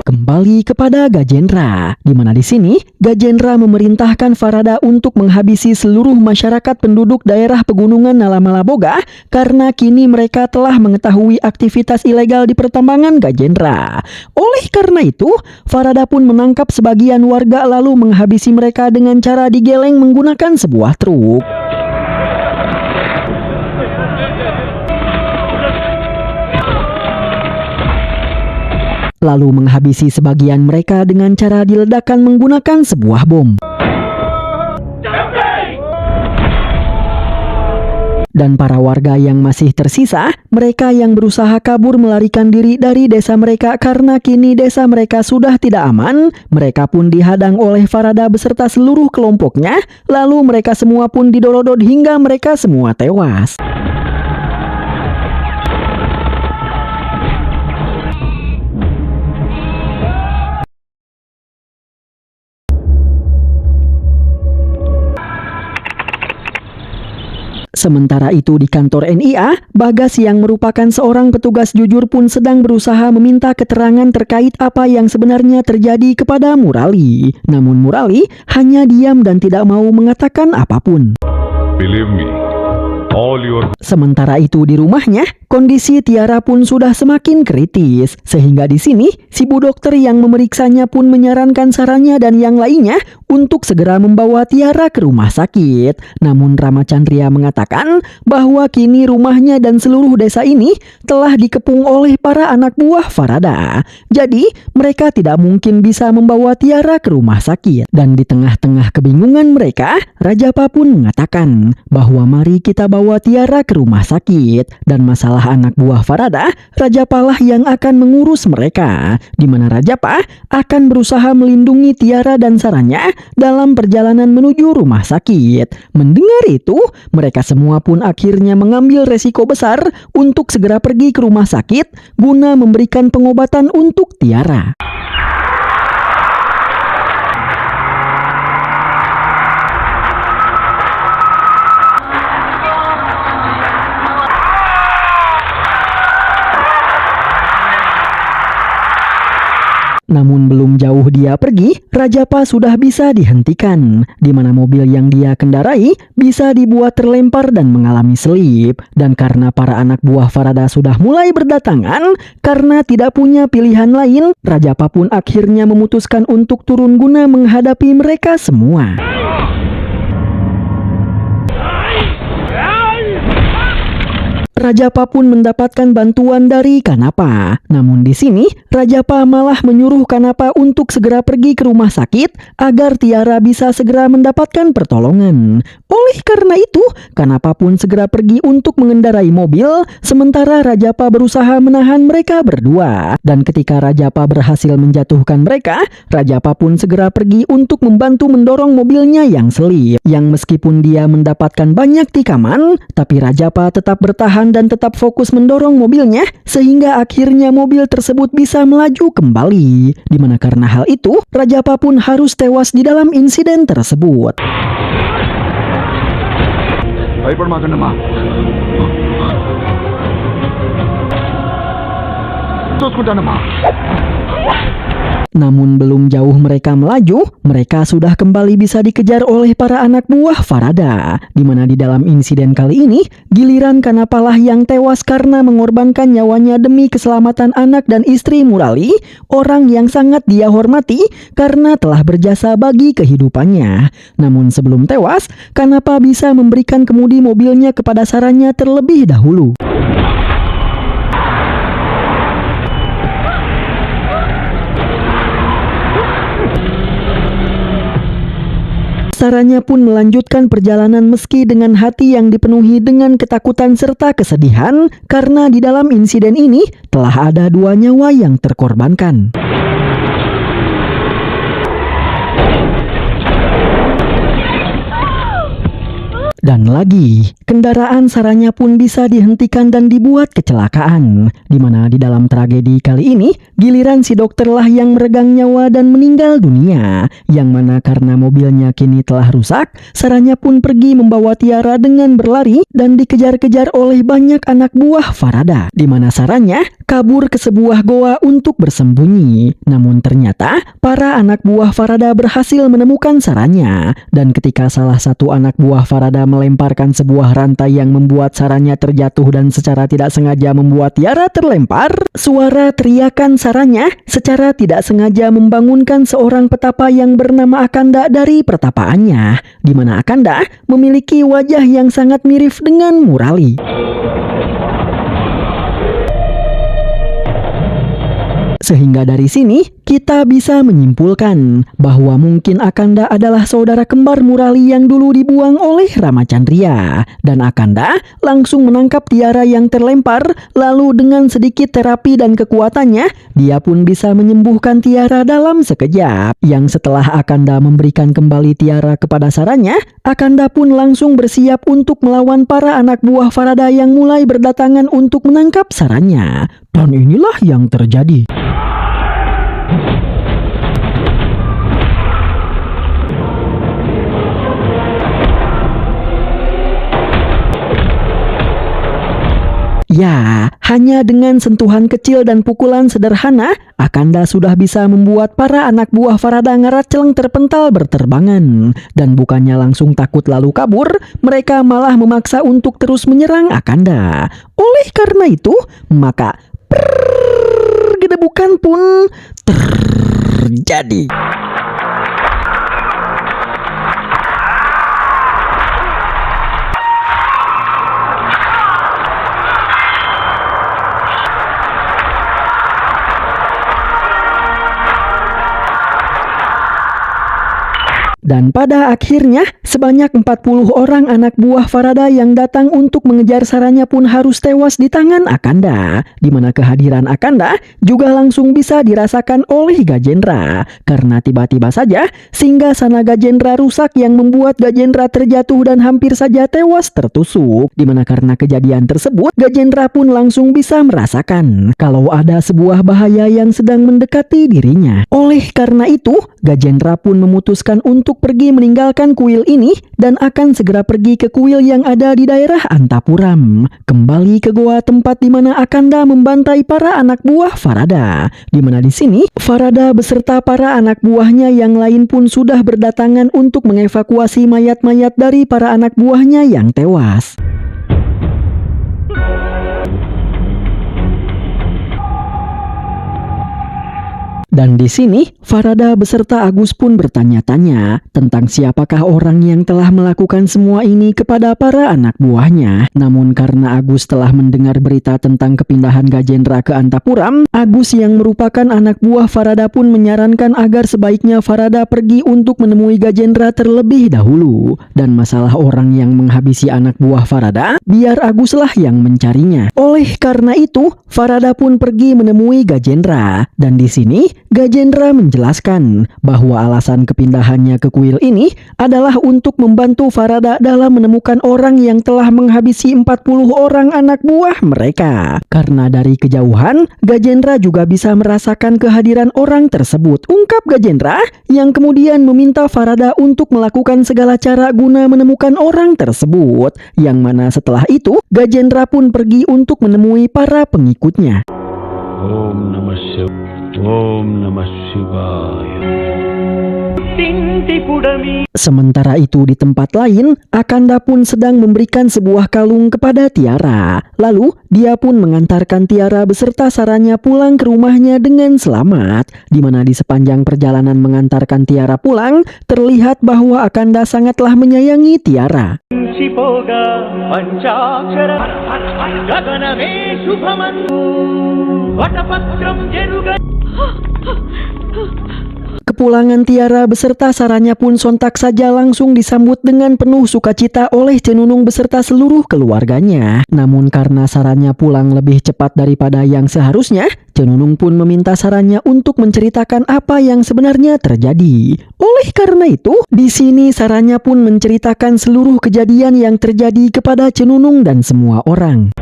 Kembali kepada Gajendra, di mana di sini Gajendra memerintahkan Farada untuk menghabisi seluruh masyarakat penduduk daerah pegunungan Nalamalaboga karena kini mereka telah mengetahui aktivitas ilegal di pertambangan Gajendra. Oleh karena itu, Farada pun menangkap sebagian warga lalu menghabisi mereka dengan cara digeleng menggunakan sebuah truk. Lalu menghabisi sebagian mereka dengan cara diledakkan menggunakan sebuah bom. Dan para warga yang masih tersisa, mereka yang berusaha kabur melarikan diri dari desa mereka karena kini desa mereka sudah tidak aman, mereka pun dihadang oleh Farada beserta seluruh kelompoknya, lalu mereka semua pun didorodot hingga mereka semua tewas. Sementara itu di kantor NIA, Bagas yang merupakan seorang petugas jujur pun sedang berusaha meminta keterangan terkait apa yang sebenarnya terjadi kepada Murali. Namun Murali hanya diam dan tidak mau mengatakan apapun. Believe me, all your Sementara itu di rumahnya, kondisi Tiara pun sudah semakin kritis. Sehingga di sini, si bu dokter yang memeriksanya pun menyarankan Saranya dan yang lainnya untuk segera membawa Tiara ke rumah sakit. Namun Ramachandra mengatakan bahwa kini rumahnya dan seluruh desa ini telah dikepung oleh para anak buah Farada. Jadi, mereka tidak mungkin bisa membawa Tiara ke rumah sakit. Dan di tengah-tengah kebingungan mereka, Rajapa pun mengatakan bahwa mari kita bawa Tiara ke rumah sakit. Dan masalah anak buah Farada, Rajapa lah yang akan mengurus mereka. Di mana Rajapa akan berusaha melindungi Tiara dan Saranya dalam perjalanan menuju rumah sakit. Mendengar itu, mereka semua pun akhirnya mengambil resiko besar untuk segera pergi ke rumah sakit guna memberikan pengobatan untuk Tiara. Namun belum jauh dia pergi, Rajapa sudah bisa dihentikan, di mana mobil yang dia kendarai bisa dibuat terlempar dan mengalami selip. Dan karena para anak buah Farada sudah mulai berdatangan, karena tidak punya pilihan lain, Rajapa pun akhirnya memutuskan untuk turun guna menghadapi mereka semua. Rajapa pun mendapatkan bantuan dari Kanapa. Namun di sini, Rajapa malah menyuruh Kanapa untuk segera pergi ke rumah sakit agar Tiara bisa segera mendapatkan pertolongan. Oleh karena itu, Kanapa pun segera pergi untuk mengendarai mobil, sementara Rajapa berusaha menahan mereka berdua. Dan ketika Rajapa berhasil menjatuhkan mereka, Rajapa pun segera pergi untuk membantu mendorong mobilnya yang selip. Yang meskipun dia mendapatkan banyak tikaman, tapi Rajapa tetap bertahan dan tetap fokus mendorong mobilnya sehingga akhirnya mobil tersebut bisa melaju kembali. Dimana karena hal itu, Rajapa pun harus tewas di dalam insiden tersebut. భయపడమాకండి అమ్మా చూసుకుంటానమ్మా. Namun belum jauh mereka melaju, mereka sudah kembali bisa dikejar oleh para anak buah Farada. Di mana di dalam insiden kali ini, giliran Kanapalah yang tewas karena mengorbankan nyawanya demi keselamatan anak dan istri Murali, orang yang sangat dia hormati karena telah berjasa bagi kehidupannya. Namun sebelum tewas, Kanapa bisa memberikan kemudi mobilnya kepada Saranya terlebih dahulu. Saranya pun melanjutkan perjalanan meski dengan hati yang dipenuhi dengan ketakutan serta kesedihan karena di dalam insiden ini telah ada 2 nyawa yang terkorbankan. Dan lagi, kendaraan Saranya pun bisa dihentikan dan dibuat kecelakaan. Di mana di dalam tragedi kali ini, giliran si dokterlah yang meregang nyawa dan meninggal dunia. Yang mana karena mobilnya kini telah rusak, Saranya pun pergi membawa Tiara dengan berlari dan dikejar-kejar oleh banyak anak buah Farada. Di mana Saranya kabur ke sebuah goa untuk bersembunyi. Namun ternyata, para anak buah Farada berhasil menemukan Saranya. Dan ketika salah satu anak buah Farada melemparkan sebuah rantai yang membuat Saranya terjatuh dan secara tidak sengaja membuat Tiara terlempar, suara teriakan Saranya secara tidak sengaja membangunkan seorang petapa yang bernama Akanda dari pertapaannya, di mana Akanda memiliki wajah yang sangat mirip dengan Murali. Sehingga dari sini, kita bisa menyimpulkan bahwa mungkin Akanda adalah saudara kembar Murali yang dulu dibuang oleh Ramachandra. Dan Akanda langsung menangkap Tiara yang terlempar, lalu dengan sedikit terapi dan kekuatannya, dia pun bisa menyembuhkan Tiara dalam sekejap. Yang setelah Akanda memberikan kembali Tiara kepada Saranya, Akanda pun langsung bersiap untuk melawan para anak buah Farada yang mulai berdatangan untuk menangkap Saranya. Dan inilah yang terjadi. Ya, hanya dengan sentuhan kecil dan pukulan sederhana, Akanda sudah bisa membuat para anak buah Farada Ngaraceleng terpental berterbangan. Dan bukannya langsung takut lalu kabur, mereka malah memaksa untuk terus menyerang Akanda. Oleh karena itu, maka gedebukan pun terjadi. Dan pada akhirnya, sebanyak 40 orang anak buah Farada yang datang untuk mengejar Saranya pun harus tewas di tangan Akanda. Di mana kehadiran Akanda juga langsung bisa dirasakan oleh Gajendra. Karena tiba-tiba saja, singgasana Gajendra rusak yang membuat Gajendra terjatuh dan hampir saja tewas tertusuk. Di mana karena kejadian tersebut, Gajendra pun langsung bisa merasakan kalau ada sebuah bahaya yang sedang mendekati dirinya. Oleh karena itu, Gajendra pun memutuskan untuk pergi meninggalkan kuil ini dan akan segera pergi ke kuil yang ada di daerah Antapuram. Kembali ke goa tempat di mana Akanda membantai para anak buah Farada. Di mana di sini Farada beserta para anak buahnya yang lain pun sudah berdatangan untuk mengevakuasi mayat-mayat dari para anak buahnya yang tewas. Dan di sini, Farada beserta Agus pun bertanya-tanya tentang siapakah orang yang telah melakukan semua ini kepada para anak buahnya. Namun karena Agus telah mendengar berita tentang kepindahan Gajendra ke Antapuram, Agus yang merupakan anak buah Farada pun menyarankan agar sebaiknya Farada pergi untuk menemui Gajendra terlebih dahulu. Dan masalah orang yang menghabisi anak buah Farada, biar Aguslah yang mencarinya. Oleh karena itu, Farada pun pergi menemui Gajendra. Dan di sini, Gajendra menjelaskan bahwa alasan kepindahannya ke kuil ini adalah untuk membantu Farada dalam menemukan orang yang telah menghabisi 40 orang anak buah mereka. Karena dari kejauhan, Gajendra juga bisa merasakan kehadiran orang tersebut, ungkap Gajendra, yang kemudian meminta Farada untuk melakukan segala cara guna menemukan orang tersebut. Yang mana setelah itu, Gajendra pun pergi untuk menemui para pengikutnya. Om Namah Shivaya. Om Namah Shivaya. Sementara itu di tempat lain, Akanda pun sedang memberikan sebuah kalung kepada Tiara. Lalu, dia pun mengantarkan Tiara beserta Saranya pulang ke rumahnya dengan selamat. Di mana di sepanjang perjalanan mengantarkan Tiara pulang, terlihat bahwa Akanda sangatlah menyayangi Tiara. Kepulangan Tiara beserta Saranya pun sontak saja langsung disambut dengan penuh sukacita oleh Cenunung beserta seluruh keluarganya. Namun karena Saranya pulang lebih cepat daripada yang seharusnya, Cenunung pun meminta Saranya untuk menceritakan apa yang sebenarnya terjadi. Oleh karena itu, di sini Saranya pun menceritakan seluruh kejadian yang terjadi kepada Cenunung dan semua orang.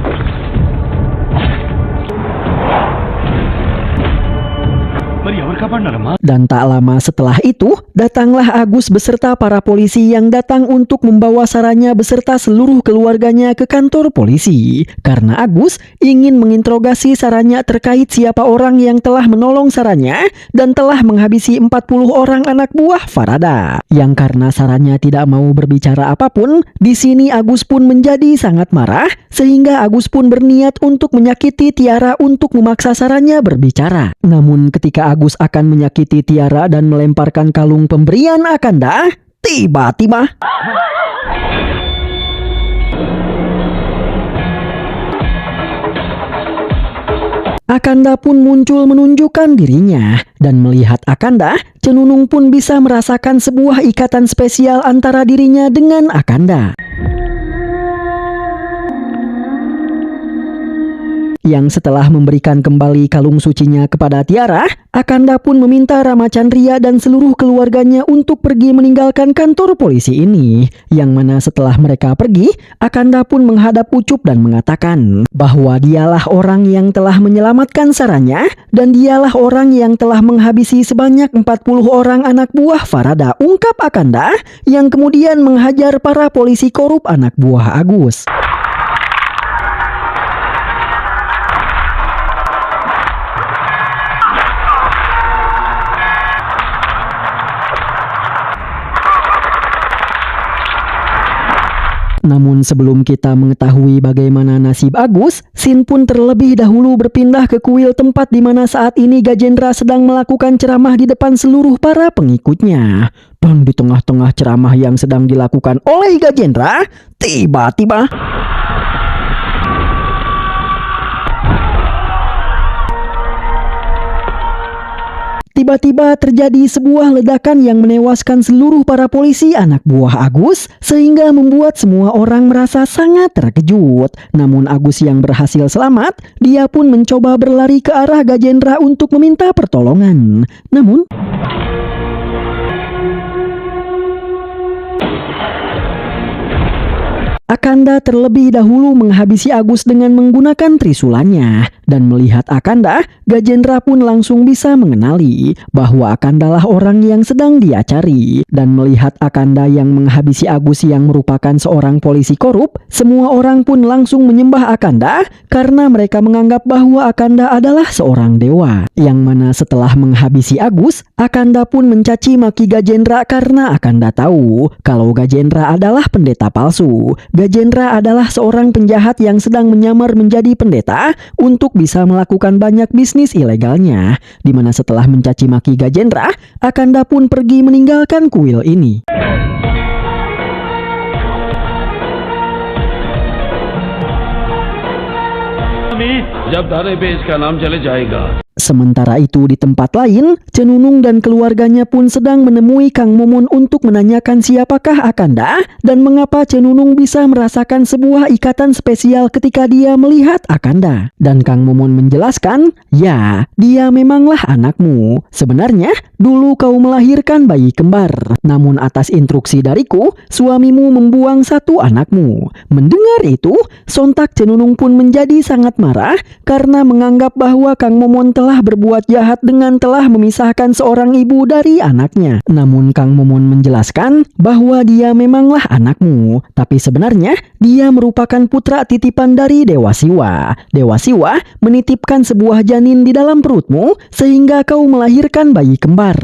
Dan tak lama setelah itu, datanglah Agus beserta para polisi yang datang untuk membawa Saranya beserta seluruh keluarganya ke kantor polisi. Karena Agus ingin menginterogasi Saranya terkait siapa orang yang telah menolong Saranya dan telah menghabisi 40 orang anak buah Farada. Yang karena Saranya tidak mau berbicara apapun, di sini Agus pun menjadi sangat marah sehingga Agus pun berniat untuk menyakiti Tiara untuk memaksa Saranya berbicara. Namun ketika Agus akan menyakiti Tiara dan melemparkan kalung pemberian Akanda, tiba-tiba Akanda pun muncul menunjukkan dirinya. Dan melihat Akanda, Cenunung pun bisa merasakan sebuah ikatan spesial antara dirinya dengan Akanda. Yang setelah memberikan kembali kalung sucinya kepada Tiara, Akanda pun meminta Ramachandriya dan seluruh keluarganya untuk pergi meninggalkan kantor polisi ini. Yang mana setelah mereka pergi, Akanda pun menghadap Ucup dan mengatakan bahwa dialah orang yang telah menyelamatkan Saranya dan dialah orang yang telah menghabisi sebanyak 40 orang anak buah Farada, ungkap Akanda, yang kemudian menghajar para polisi korup anak buah Agus. Namun sebelum kita mengetahui bagaimana nasib Agus, scene pun terlebih dahulu berpindah ke kuil tempat di mana saat ini Gajendra sedang melakukan ceramah di depan seluruh para pengikutnya. Dan di tengah-tengah ceramah yang sedang dilakukan oleh Gajendra, tiba-tiba terjadi sebuah ledakan yang menewaskan seluruh para polisi anak buah Agus, sehingga membuat semua orang merasa sangat terkejut. Namun Agus yang berhasil selamat, dia pun mencoba berlari ke arah Gajendra untuk meminta pertolongan. Namun Akanda terlebih dahulu menghabisi Agus dengan menggunakan trisulannya. Dan melihat Akanda, Gajendra pun langsung bisa mengenali bahwa Akanda lah orang yang sedang dia cari. Dan melihat Akanda yang menghabisi Agus yang merupakan seorang polisi korup, semua orang pun langsung menyembah Akanda karena mereka menganggap bahwa Akanda adalah seorang dewa. Yang mana setelah menghabisi Agus, Akanda pun mencaci maki Gajendra karena Akanda tahu kalau Gajendra adalah pendeta palsu. Gajendra adalah seorang penjahat yang sedang menyamar menjadi pendeta untuk bisa melakukan banyak bisnis ilegalnya. Dimana setelah mencaci maki Gajendra, Akanda pun pergi meninggalkan kuil ini. जब थाने पे इसका नाम चले जाएगा। Sementara itu di tempat lain, Cenunung dan keluarganya pun sedang menemui Kang Momon untuk menanyakan siapakah Akanda dan mengapa Cenunung bisa merasakan sebuah ikatan spesial ketika dia melihat Akanda. Dan Kang Momon menjelaskan, ya, dia memanglah anakmu. Sebenarnya, dulu kau melahirkan bayi kembar. Namun atas instruksi dariku, suamimu membuang satu anakmu. Mendengar itu, sontak Cenunung pun menjadi sangat marah karena menganggap bahwa Kang Momon telah berbuat jahat dengan telah memisahkan seorang ibu dari anaknya. Namun Kang Momon menjelaskan bahwa dia memanglah anakmu, tapi sebenarnya dia merupakan putra titipan dari Dewa Siwa. Dewa Siwa menitipkan sebuah janin di dalam perutmu sehingga kau melahirkan bayi kembar.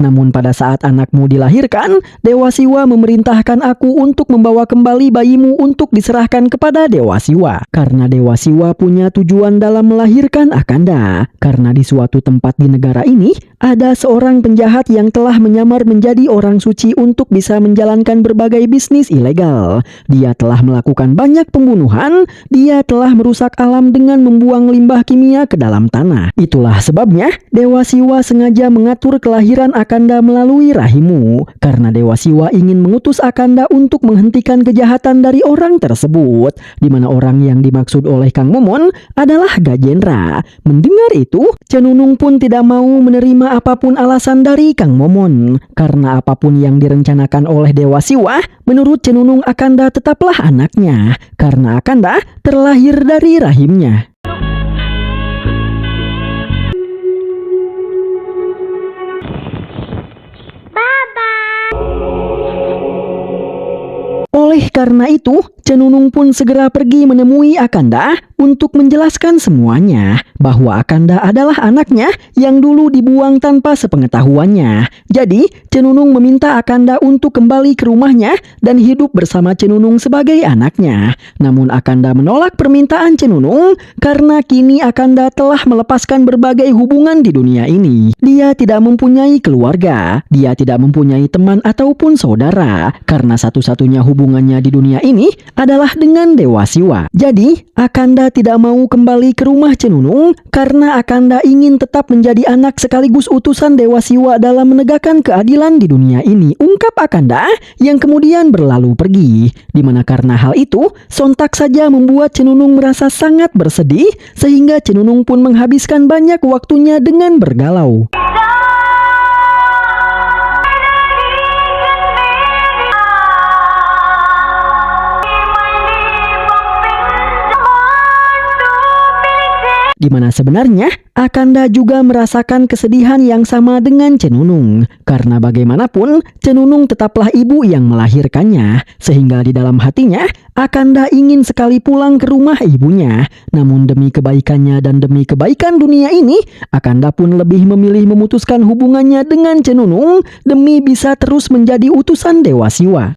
Namun pada saat anakmu dilahirkan, Dewa Siwa memerintahkan aku untuk membawa kembali bayimu untuk diserahkan kepada Dewa Siwa. Karena Dewa Siwa punya tujuan dalam melahirkan Akanda. Karena di suatu tempat di negara ini, ada seorang penjahat yang telah menyamar menjadi orang suci untuk bisa menjalankan berbagai bisnis ilegal. Dia telah melakukan banyak pembunuhan, dia telah merusak alam dengan membuang limbah kimia ke dalam tanah. Itulah sebabnya Dewa Siwa sengaja mengatur kelahiran Akanda melalui rahimmu. Karena Dewa Siwa ingin mengutus Akanda untuk menghentikan kejahatan dari orang tersebut. Di mana orang yang dimaksud oleh Kang Momon adalah Gajendra. Mendengar itu, Cenunung pun tidak mau menerima apapun alasan dari Kang Momon. Karena apapun yang direncanakan oleh Dewa Siwa, menurut Cenunung Akanda tetaplah anaknya. Karena Akanda terlahir dari rahimnya. Oleh karena itu, Cenunung pun segera pergi menemui Akanda untuk menjelaskan semuanya bahwa Akanda adalah anaknya yang dulu dibuang tanpa sepengetahuannya. Jadi, Cenunung meminta Akanda untuk kembali ke rumahnya dan hidup bersama Cenunung sebagai anaknya. Namun Akanda menolak permintaan Cenunung karena kini Akanda telah melepaskan berbagai hubungan di dunia ini. Dia tidak mempunyai keluarga, dia tidak mempunyai teman ataupun saudara, karena satu-satunya hubungannya di dunia ini adalah dengan Dewa Siwa. Jadi, Akanda tidak mau kembali ke rumah Cenunung karena Akanda ingin tetap menjadi anak sekaligus utusan Dewa Siwa dalam menegakkan keadilan di dunia ini, ungkap Akanda yang kemudian berlalu pergi. Dimana karena hal itu, sontak saja membuat Cenunung merasa sangat bersedih sehingga Cenunung pun menghabiskan banyak waktunya dengan bergalau. Di mana sebenarnya Akanda juga merasakan kesedihan yang sama dengan Cenunung. Karena bagaimanapun, Cenunung tetaplah ibu yang melahirkannya. Sehingga di dalam hatinya, Akanda ingin sekali pulang ke rumah ibunya. Namun demi kebaikannya dan demi kebaikan dunia ini, Akanda pun lebih memilih memutuskan hubungannya dengan Cenunung demi bisa terus menjadi utusan Dewa Siwa.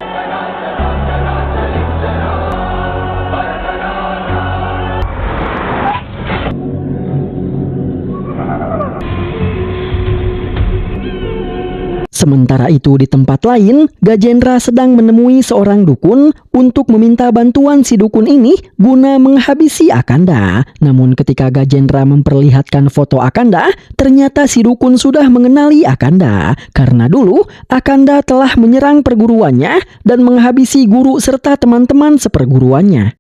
Sementara itu di tempat lain, Gajendra sedang menemui seorang dukun untuk meminta bantuan si dukun ini guna menghabisi Akanda. Namun ketika Gajendra memperlihatkan foto Akanda, ternyata si dukun sudah mengenali Akanda. Karena dulu Akanda telah menyerang perguruannya dan menghabisi guru serta teman-teman seperguruannya.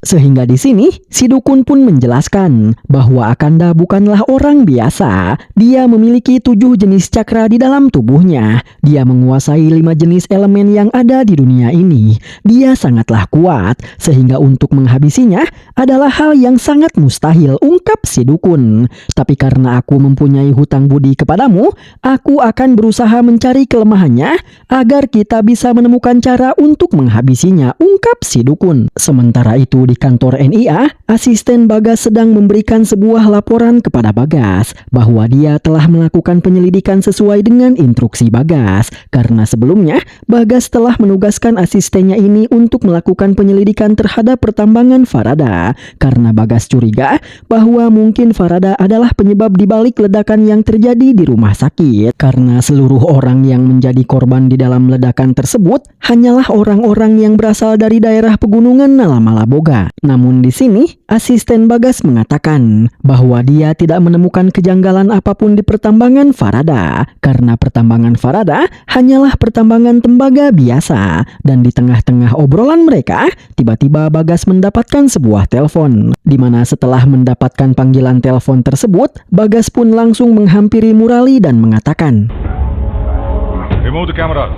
Sehingga di sini, si dukun pun menjelaskan bahwa Akanda bukanlah orang biasa. Dia memiliki 7 jenis cakra di dalam tubuhnya. Dia menguasai 5 jenis elemen yang ada di dunia ini. Dia sangatlah kuat, sehingga untuk menghabisinya adalah hal yang sangat mustahil, ungkap si dukun. Tapi karena aku mempunyai hutang budi kepadamu, aku akan berusaha mencari kelemahannya agar kita bisa menemukan cara untuk menghabisinya, ungkap si dukun. Sementara itu di kantor NIA, asisten Bagas sedang memberikan sebuah laporan kepada Bagas bahwa dia telah melakukan penyelidikan sesuai dengan instruksi Bagas. Karena sebelumnya, Bagas telah menugaskan asistennya ini untuk melakukan penyelidikan terhadap pertambangan Farada. Karena Bagas curiga bahwa mungkin Farada adalah penyebab dibalik ledakan yang terjadi di rumah sakit. Karena seluruh orang yang menjadi korban di dalam ledakan tersebut hanyalah orang-orang yang berasal dari daerah pegunungan Nalamalaboga. Namun di sini, asisten Bagas mengatakan bahwa dia tidak menemukan kejanggalan apapun di pertambangan Farada, karena pertambangan Farada hanyalah pertambangan tembaga biasa. Dan di tengah-tengah obrolan mereka, tiba-tiba Bagas mendapatkan sebuah telepon, di mana setelah mendapatkan panggilan telepon tersebut, Bagas pun langsung menghampiri Murali dan mengatakan, Remove the camera.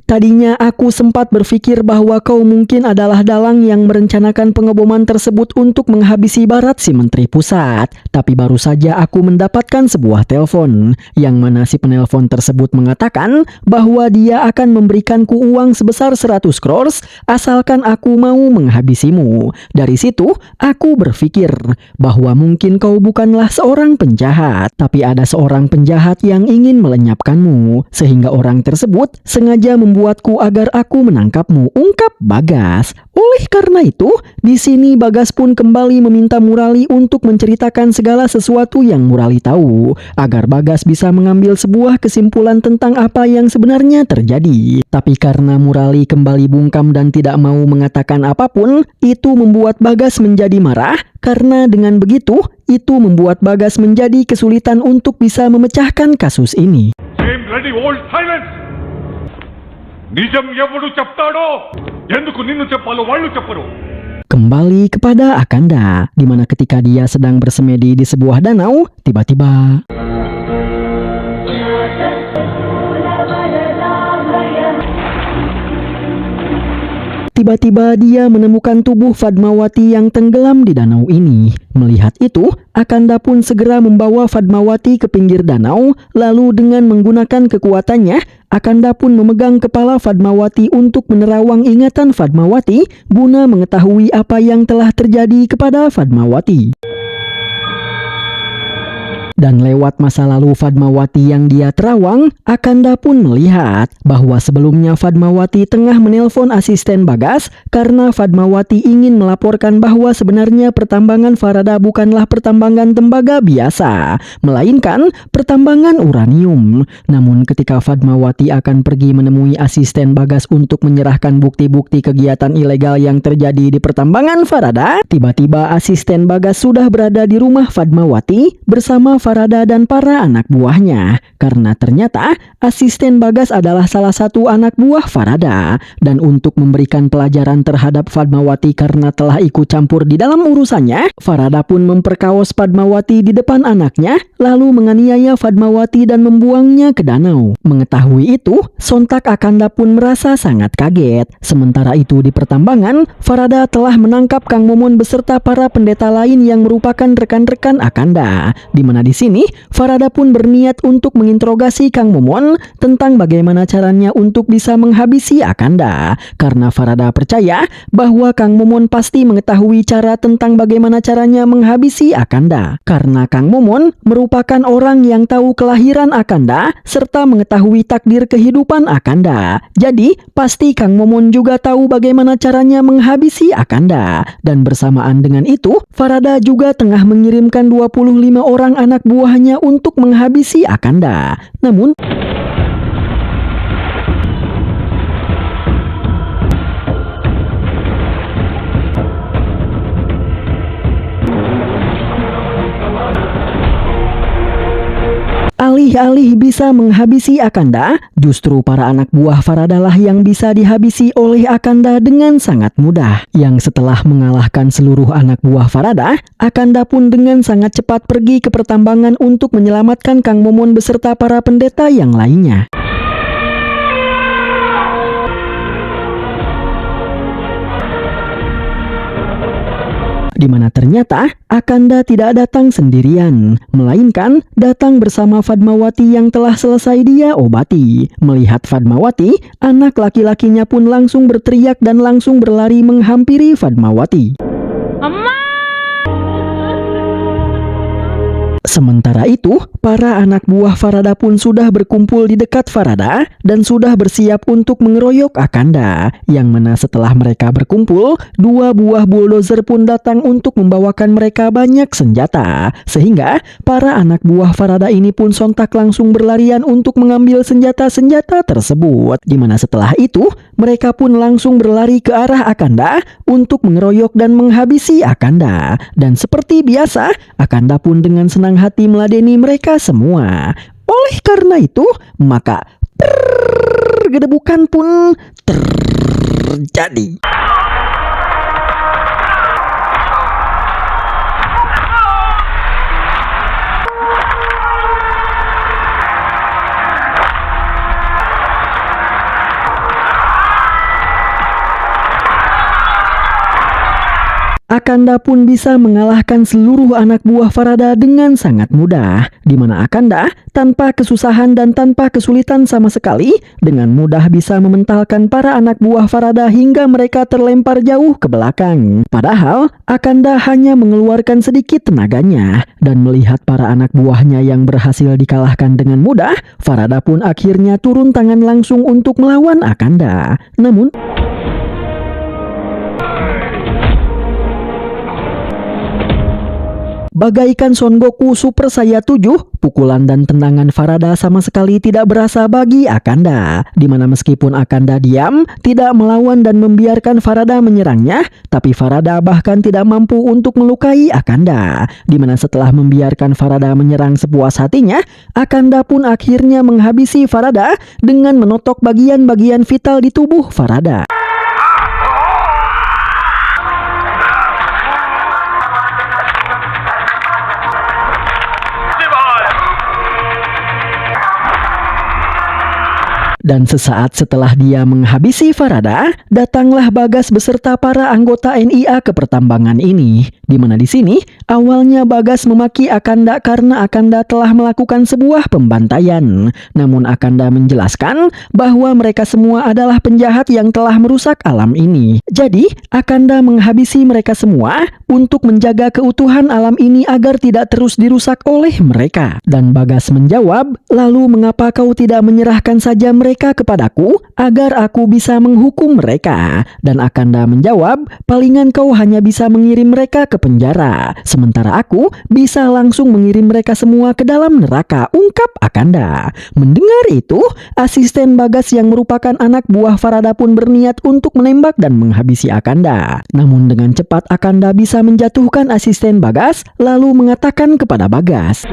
Tadinya aku sempat berpikir bahwa kau mungkin adalah dalang yang merencanakan pengeboman tersebut untuk menghabisi Barat si Menteri Pusat. Tapi baru saja aku mendapatkan sebuah telepon, yang mana si penelpon tersebut mengatakan bahwa dia akan memberikanku uang sebesar 100 crores asalkan aku mau menghabisimu. Dari situ, aku berpikir bahwa mungkin kau bukanlah seorang penjahat, tapi ada seorang penjahat yang ingin melenyapkanmu, sehingga orang tersebut sengaja membuatku agar aku menangkapmu, ungkap Bagas. Oleh karena itu, di sini Bagas pun kembali meminta Murali untuk menceritakan segala sesuatu yang Murali tahu, agar Bagas bisa mengambil sebuah kesimpulan tentang apa yang sebenarnya terjadi. Tapi karena Murali kembali bungkam dan tidak mau mengatakan apapun, itu membuat Bagas menjadi marah, karena dengan begitu, itu membuat Bagas menjadi kesulitan untuk bisa memecahkan kasus ini. Same bloody old silence. నిజం ఎవడు చెప్తాడో ఎందుకు నిన్ను చెప్పాలో వాళ్ళు చెప్పరు. Kembali kepada Akanda, di mana ketika dia sedang bersemedi di sebuah danau, tiba-tiba dia menemukan tubuh Fatmawati yang tenggelam di danau ini. Melihat itu, Akanda pun segera membawa Fatmawati ke pinggir danau, lalu dengan menggunakan kekuatannya, Akanda pun memegang kepala Fatmawati untuk menerawang ingatan Fatmawati guna mengetahui apa yang telah terjadi kepada Fatmawati. Dan lewat masa lalu Fatmawati yang dia terawang, Akanda pun melihat bahwa sebelumnya Fatmawati tengah menelpon asisten Bagas karena Fatmawati ingin melaporkan bahwa sebenarnya pertambangan Farada bukanlah pertambangan tembaga biasa, melainkan pertambangan uranium. Namun ketika Fatmawati akan pergi menemui asisten Bagas untuk menyerahkan bukti-bukti kegiatan ilegal yang terjadi di pertambangan Farada, tiba-tiba asisten Bagas sudah berada di rumah Fatmawati bersama Farada dan para anak buahnya, karena ternyata asisten Bagas adalah salah satu anak buah Farada. Dan untuk memberikan pelajaran terhadap Fatmawati karena telah ikut campur di dalam urusannya, Farada pun memperkaos Fatmawati di depan anaknya, lalu menganiaya Fatmawati dan membuangnya ke danau. Mengetahui itu, sontak Akanda pun merasa sangat kaget. Sementara itu di pertambangan, Farada telah menangkap Kang Momon beserta para pendeta lain yang merupakan rekan-rekan Akanda, di mana di sini Farada pun berniat untuk menginterogasi Kang Momon tentang bagaimana caranya untuk bisa menghabisi Akanda. Karena Farada percaya bahwa Kang Momon pasti mengetahui cara tentang bagaimana caranya menghabisi Akanda. Karena Kang Momon merupakan orang yang tahu kelahiran Akanda serta mengetahui takdir kehidupan Akanda. Jadi pasti Kang Momon juga tahu bagaimana caranya menghabisi Akanda. Dan bersamaan dengan itu, Farada juga tengah mengirimkan 25 orang anak buahnya untuk menghabisi Akanda. Namun, alih-alih bisa menghabisi Akanda, justru para anak buah Farada lah yang bisa dihabisi oleh Akanda dengan sangat mudah. Yang setelah mengalahkan seluruh anak buah Farada, Akanda pun dengan sangat cepat pergi ke pertambangan untuk menyelamatkan Kang Momon beserta para pendeta yang lainnya. Di mana ternyata Akanda tidak datang sendirian, melainkan datang bersama Fatmawati yang telah selesai dia obati. Melihat Fatmawati, anak laki-lakinya pun langsung berteriak dan langsung berlari menghampiri Fatmawati. Sementara itu, para anak buah Farada pun sudah berkumpul di dekat Farada dan sudah bersiap untuk mengeroyok Akanda. Yang mana setelah mereka berkumpul, 2 buah bulldozer pun datang untuk membawakan mereka banyak senjata. Sehingga para anak buah Farada ini pun sontak langsung berlarian untuk mengambil senjata-senjata tersebut. Di mana setelah itu, mereka pun langsung berlari ke arah Akanda untuk mengeroyok dan menghabisi Akanda. Dan seperti biasa, Akanda pun dengan senang hati meladeni mereka semua. Oleh karena itu, maka gedebukan pun terjadi. Akanda pun bisa mengalahkan seluruh anak buah Farada dengan sangat mudah, di mana Akanda tanpa kesusahan dan tanpa kesulitan sama sekali dengan mudah bisa mementalkan para anak buah Farada hingga mereka terlempar jauh ke belakang. Padahal Akanda hanya mengeluarkan sedikit tenaganya, dan melihat para anak buahnya yang berhasil dikalahkan dengan mudah, Farada pun akhirnya turun tangan langsung untuk melawan Akanda. Namun bagaikan Son Goku Super Saiya 7, pukulan dan tendangan Farada sama sekali tidak berasa bagi Akanda. Dimana meskipun Akanda diam, tidak melawan dan membiarkan Farada menyerangnya, tapi Farada bahkan tidak mampu untuk melukai Akanda. Dimana setelah membiarkan Farada menyerang sepuas hatinya, Akanda pun akhirnya menghabisi Farada dengan menotok bagian-bagian vital di tubuh Farada. Dan sesaat setelah dia menghabisi Farada, datanglah Bagas beserta para anggota NIA ke pertambangan ini. Di mana di sini awalnya Bagas memaki Akanda karena Akanda telah melakukan sebuah pembantaian. Namun Akanda menjelaskan bahwa mereka semua adalah penjahat yang telah merusak alam ini. Jadi Akanda menghabisi mereka semua untuk menjaga keutuhan alam ini agar tidak terus dirusak oleh mereka. Dan Bagas menjawab, "Lalu mengapa kau tidak menyerahkan saja mereka kepadaku agar aku bisa menghukum mereka?" Dan Akanda menjawab, "Palingan kau hanya bisa mengirim mereka ke penjara, sementara aku bisa langsung mengirim mereka semua ke dalam neraka," ungkap Akanda. Mendengar itu, asisten Bagas yang merupakan anak buah Farada pun berniat untuk menembak dan menghabisi Akanda. Namun dengan cepat Akanda bisa menjatuhkan asisten Bagas, lalu mengatakan kepada Bagas,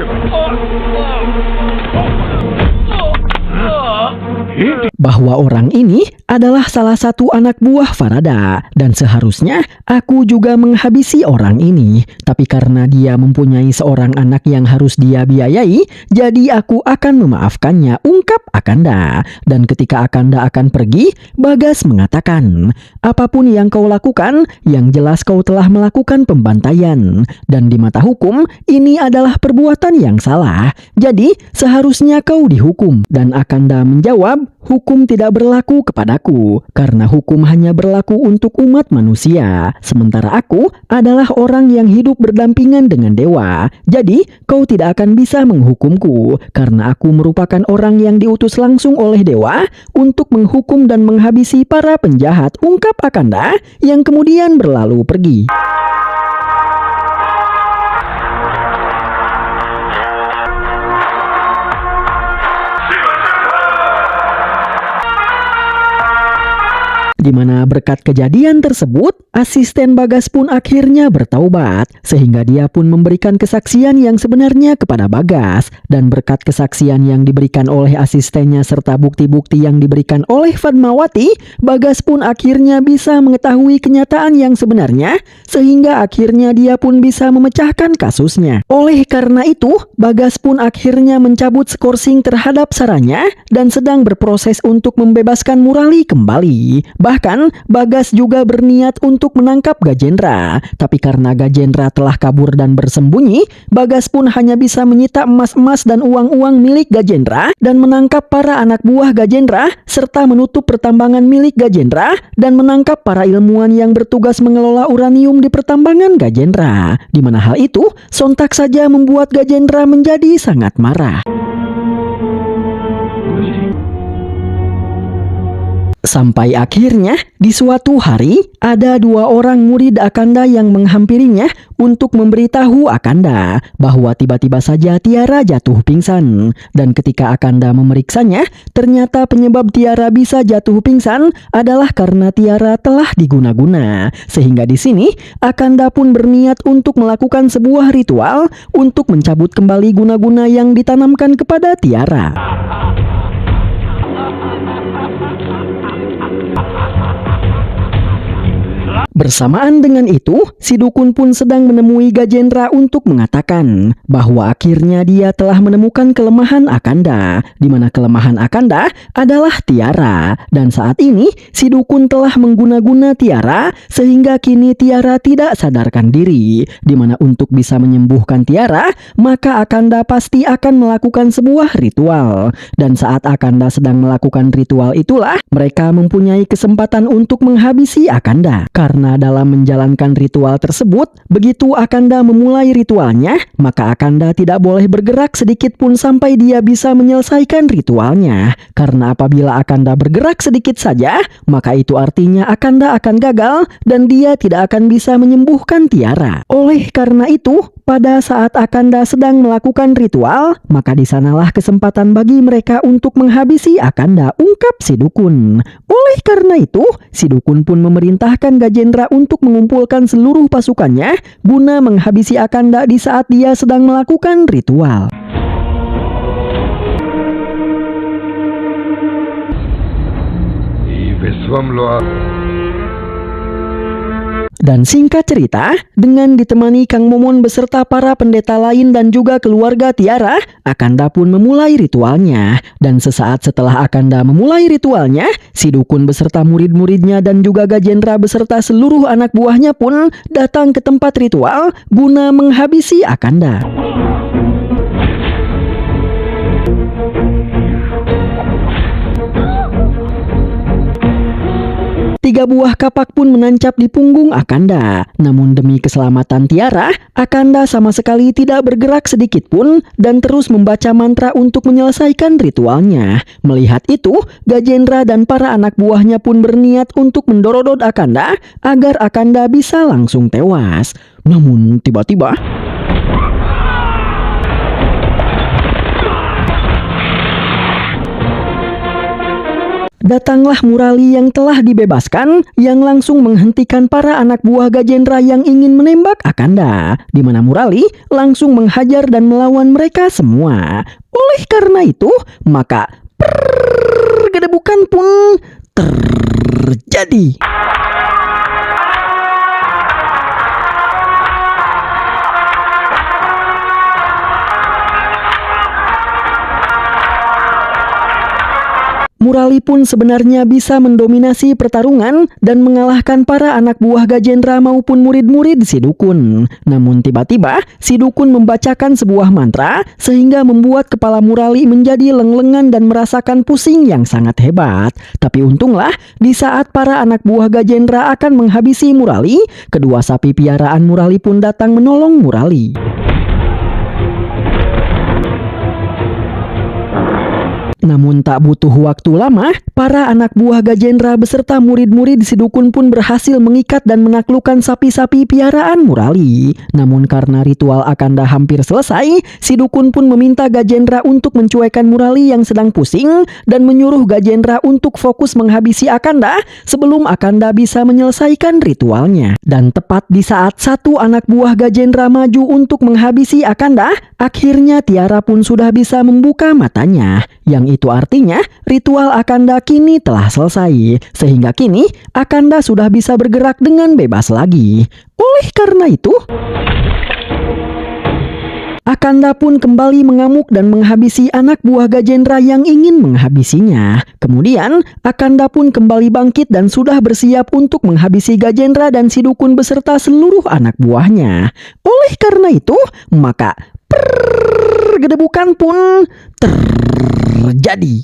bahwa orang ini adalah salah satu anak buah Farada dan seharusnya aku juga menghabisi orang ini. Tapi karena dia mempunyai seorang anak yang harus dia biayai, jadi aku akan memaafkannya, ungkap Akanda. Dan ketika Akanda akan pergi, Bagas mengatakan, apapun yang kau lakukan, yang jelas kau telah melakukan pembantaian. Dan di mata hukum, ini adalah perbuatan yang salah. Jadi seharusnya kau dihukum. Dan Akanda menjawab, hukum tidak berlaku kepadaku, karena hukum hanya berlaku untuk umat manusia. Sementara aku adalah orang yang hidup berdampingan dengan dewa. Jadi, kau tidak akan bisa menghukumku, karena aku merupakan orang yang diutus langsung oleh dewa untuk menghukum dan menghabisi para penjahat, ungkap Akanda, yang kemudian berlalu pergi. Di mana berkat kejadian tersebut, asisten Bagas pun akhirnya bertaubat, sehingga dia pun memberikan kesaksian yang sebenarnya kepada Bagas. Dan berkat kesaksian yang diberikan oleh asistennya serta bukti-bukti yang diberikan oleh Fatmawati, Bagas pun akhirnya bisa mengetahui kenyataan yang sebenarnya, sehingga akhirnya dia pun bisa memecahkan kasusnya. Oleh karena itu, Bagas pun akhirnya mencabut skorsing terhadap Saranya dan sedang berproses untuk membebaskan Murali kembali. Bahkan, Bagas juga berniat untuk menangkap Gajendra. Tapi karena Gajendra telah kabur dan bersembunyi, Bagas pun hanya bisa menyita emas-emas dan uang-uang milik Gajendra dan menangkap para anak buah Gajendra serta menutup pertambangan milik Gajendra dan menangkap para ilmuwan yang bertugas mengelola uranium di pertambangan Gajendra. Di mana hal itu sontak saja membuat Gajendra menjadi sangat marah. Sampai akhirnya, di suatu hari, ada 2 orang murid Akanda yang menghampirinya untuk memberitahu Akanda bahwa tiba-tiba saja Tiara jatuh pingsan. Dan ketika Akanda memeriksanya, ternyata penyebab Tiara bisa jatuh pingsan adalah karena Tiara telah diguna-guna. Sehingga di sini, Akanda pun berniat untuk melakukan sebuah ritual untuk mencabut kembali guna-guna yang ditanamkan kepada Tiara. Bersamaan dengan itu, si dukun pun sedang menemui Gajendra untuk mengatakan bahwa akhirnya dia telah menemukan kelemahan Akanda, di mana kelemahan Akanda adalah Tiara. Dan saat ini, si dukun telah mengguna-guna Tiara sehingga kini Tiara tidak sadarkan diri. Di mana untuk bisa menyembuhkan Tiara, maka Akanda pasti akan melakukan sebuah ritual. Dan saat Akanda sedang melakukan ritual itulah, mereka mempunyai kesempatan untuk menghabisi Akanda. Karena dalam menjalankan ritual tersebut, begitu Akanda memulai ritualnya, maka Akanda tidak boleh bergerak sedikit pun sampai dia bisa menyelesaikan ritualnya. Karena apabila Akanda bergerak sedikit saja, maka itu artinya Akanda akan gagal dan dia tidak akan bisa menyembuhkan Tiara. Oleh karena itu, pada saat Akanda sedang melakukan ritual, maka di sanalah kesempatan bagi mereka untuk menghabisi Akanda, ungkap si dukun. Oleh karena itu, si dukun pun memerintahkan Gajendra untuk mengumpulkan seluruh pasukannya guna menghabisi Akanda di saat dia sedang melakukan ritual. Dan singkat cerita, dengan ditemani Kang Momon beserta para pendeta lain dan juga keluarga Tiara, Akanda pun memulai ritualnya. Dan sesaat setelah Akanda memulai ritualnya, si dukun beserta murid-muridnya dan juga Gajendra beserta seluruh anak buahnya pun datang ke tempat ritual guna menghabisi Akanda. 3 buah kapak pun menancap di punggung Akanda. Namun demi keselamatan Tiara, Akanda sama sekali tidak bergerak sedikit pun dan terus membaca mantra untuk menyelesaikan ritualnya. Melihat itu, Gajendra dan para anak buahnya pun berniat untuk mendorodot Akanda agar Akanda bisa langsung tewas. Namun tiba-tiba datanglah Murali yang telah dibebaskan yang langsung menghentikan para anak buah Gajendra yang ingin menembak Akanda, di mana Murali langsung menghajar dan melawan mereka semua. Oleh karena itu, maka Gedebukan pun terjadi. Murali pun sebenarnya bisa mendominasi pertarungan dan mengalahkan para anak buah Gajendra maupun murid-murid si dukun. Namun tiba-tiba si dukun membacakan sebuah mantra sehingga membuat kepala Murali menjadi lenglengan dan merasakan pusing yang sangat hebat. Tapi untunglah di saat para anak buah Gajendra akan menghabisi Murali, kedua sapi piaraan Murali pun datang menolong Murali. Namun tak butuh waktu lama, para anak buah Gajendra beserta murid-murid si dukun pun berhasil mengikat dan menaklukkan sapi-sapi piaraan Murali. Namun karena ritual Akanda hampir selesai, si dukun pun meminta Gajendra untuk mencuekkan Murali yang sedang pusing dan menyuruh Gajendra untuk fokus menghabisi Akanda sebelum Akanda bisa menyelesaikan ritualnya. Dan tepat di saat satu anak buah Gajendra maju untuk menghabisi Akanda, akhirnya Tiara pun sudah bisa membuka matanya. Yang itu artinya ritual Akanda kini telah selesai, sehingga kini Akanda sudah bisa bergerak dengan bebas lagi. Oleh karena itu, Akanda pun kembali mengamuk dan menghabisi anak buah Gajendra yang ingin menghabisinya. Kemudian, Akanda pun kembali bangkit dan sudah bersiap untuk menghabisi Gajendra dan si dukun beserta seluruh anak buahnya. Oleh karena itu, maka Gedebukan pun terjadi.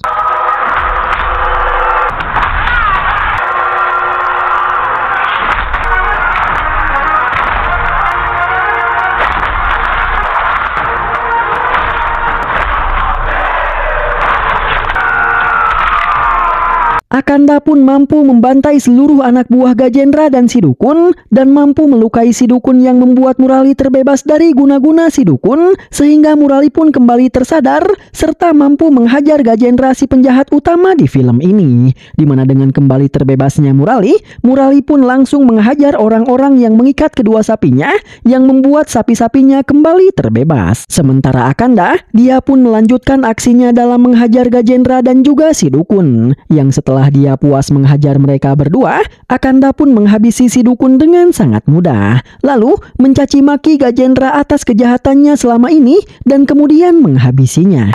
Akanda pun mampu membantai seluruh anak buah Gajendra dan si dukun dan mampu melukai si dukun yang membuat Murali terbebas dari guna-guna si dukun sehingga Murali pun kembali tersadar serta mampu menghajar Gajendra si penjahat utama di film ini. Dimana dengan kembali terbebasnya Murali pun langsung menghajar orang-orang yang mengikat kedua sapinya yang membuat sapi-sapinya kembali terbebas. Sementara Akanda, dia pun melanjutkan aksinya dalam menghajar Gajendra dan juga si dukun yang setelah dia puas menghajar mereka berdua, Akanda pun menghabisi si dukun dengan sangat mudah. Lalu mencaci maki Gajendra atas kejahatannya selama ini dan kemudian menghabisinya.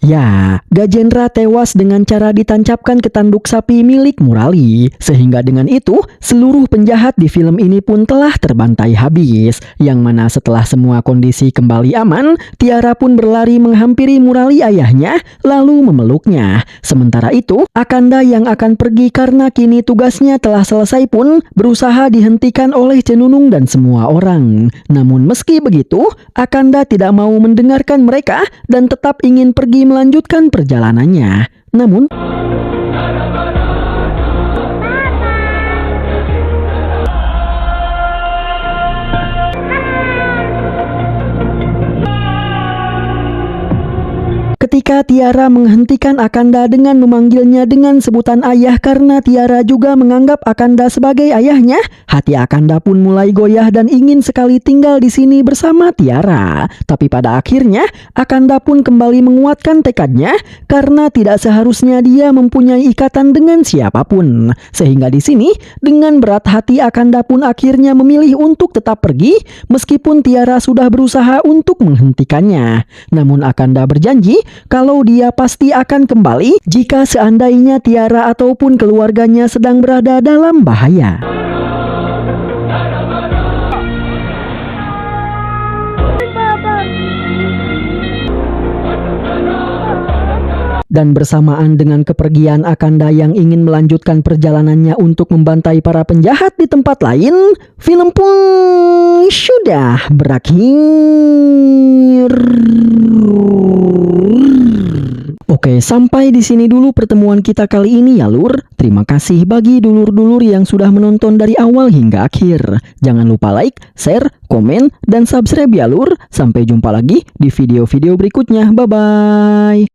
Ya, Gajendra tewas dengan cara ditancapkan ke tanduk sapi milik Murali. Sehingga dengan itu, seluruh penjahat di film ini pun telah terbantai habis. Yang mana setelah semua kondisi kembali aman, Tiara pun berlari menghampiri Murali ayahnya, lalu memeluknya. Sementara itu, Akanda yang akan pergi karena kini tugasnya telah selesai pun berusaha dihentikan oleh Cenunung dan semua orang. Namun meski begitu, Akanda tidak mau mendengarkan mereka dan tetap ingin pergi melanjutkan perjalanannya. Namun ketika Tiara menghentikan Akanda dengan memanggilnya dengan sebutan ayah karena Tiara juga menganggap Akanda sebagai ayahnya, hati Akanda pun mulai goyah dan ingin sekali tinggal di sini bersama Tiara. Tapi pada akhirnya Akanda pun kembali menguatkan tekadnya karena tidak seharusnya dia mempunyai ikatan dengan siapapun. Sehingga di sini dengan berat hati Akanda pun akhirnya memilih untuk tetap pergi meskipun Tiara sudah berusaha untuk menghentikannya. Namun Akanda berjanji kalau dia pasti akan kembali jika seandainya Tiara ataupun keluarganya sedang berada dalam bahaya. Dan bersamaan dengan kepergian Akanda yang ingin melanjutkan perjalanannya untuk membantai para penjahat di tempat lain, film pun sudah berakhir. Oke, sampai di sini dulu pertemuan kita kali ini ya lur. Terima kasih bagi dulur-dulur yang sudah menonton dari awal hingga akhir. Jangan lupa like, share, komen, dan subscribe ya lur. Sampai jumpa lagi di video-video berikutnya. Bye-bye.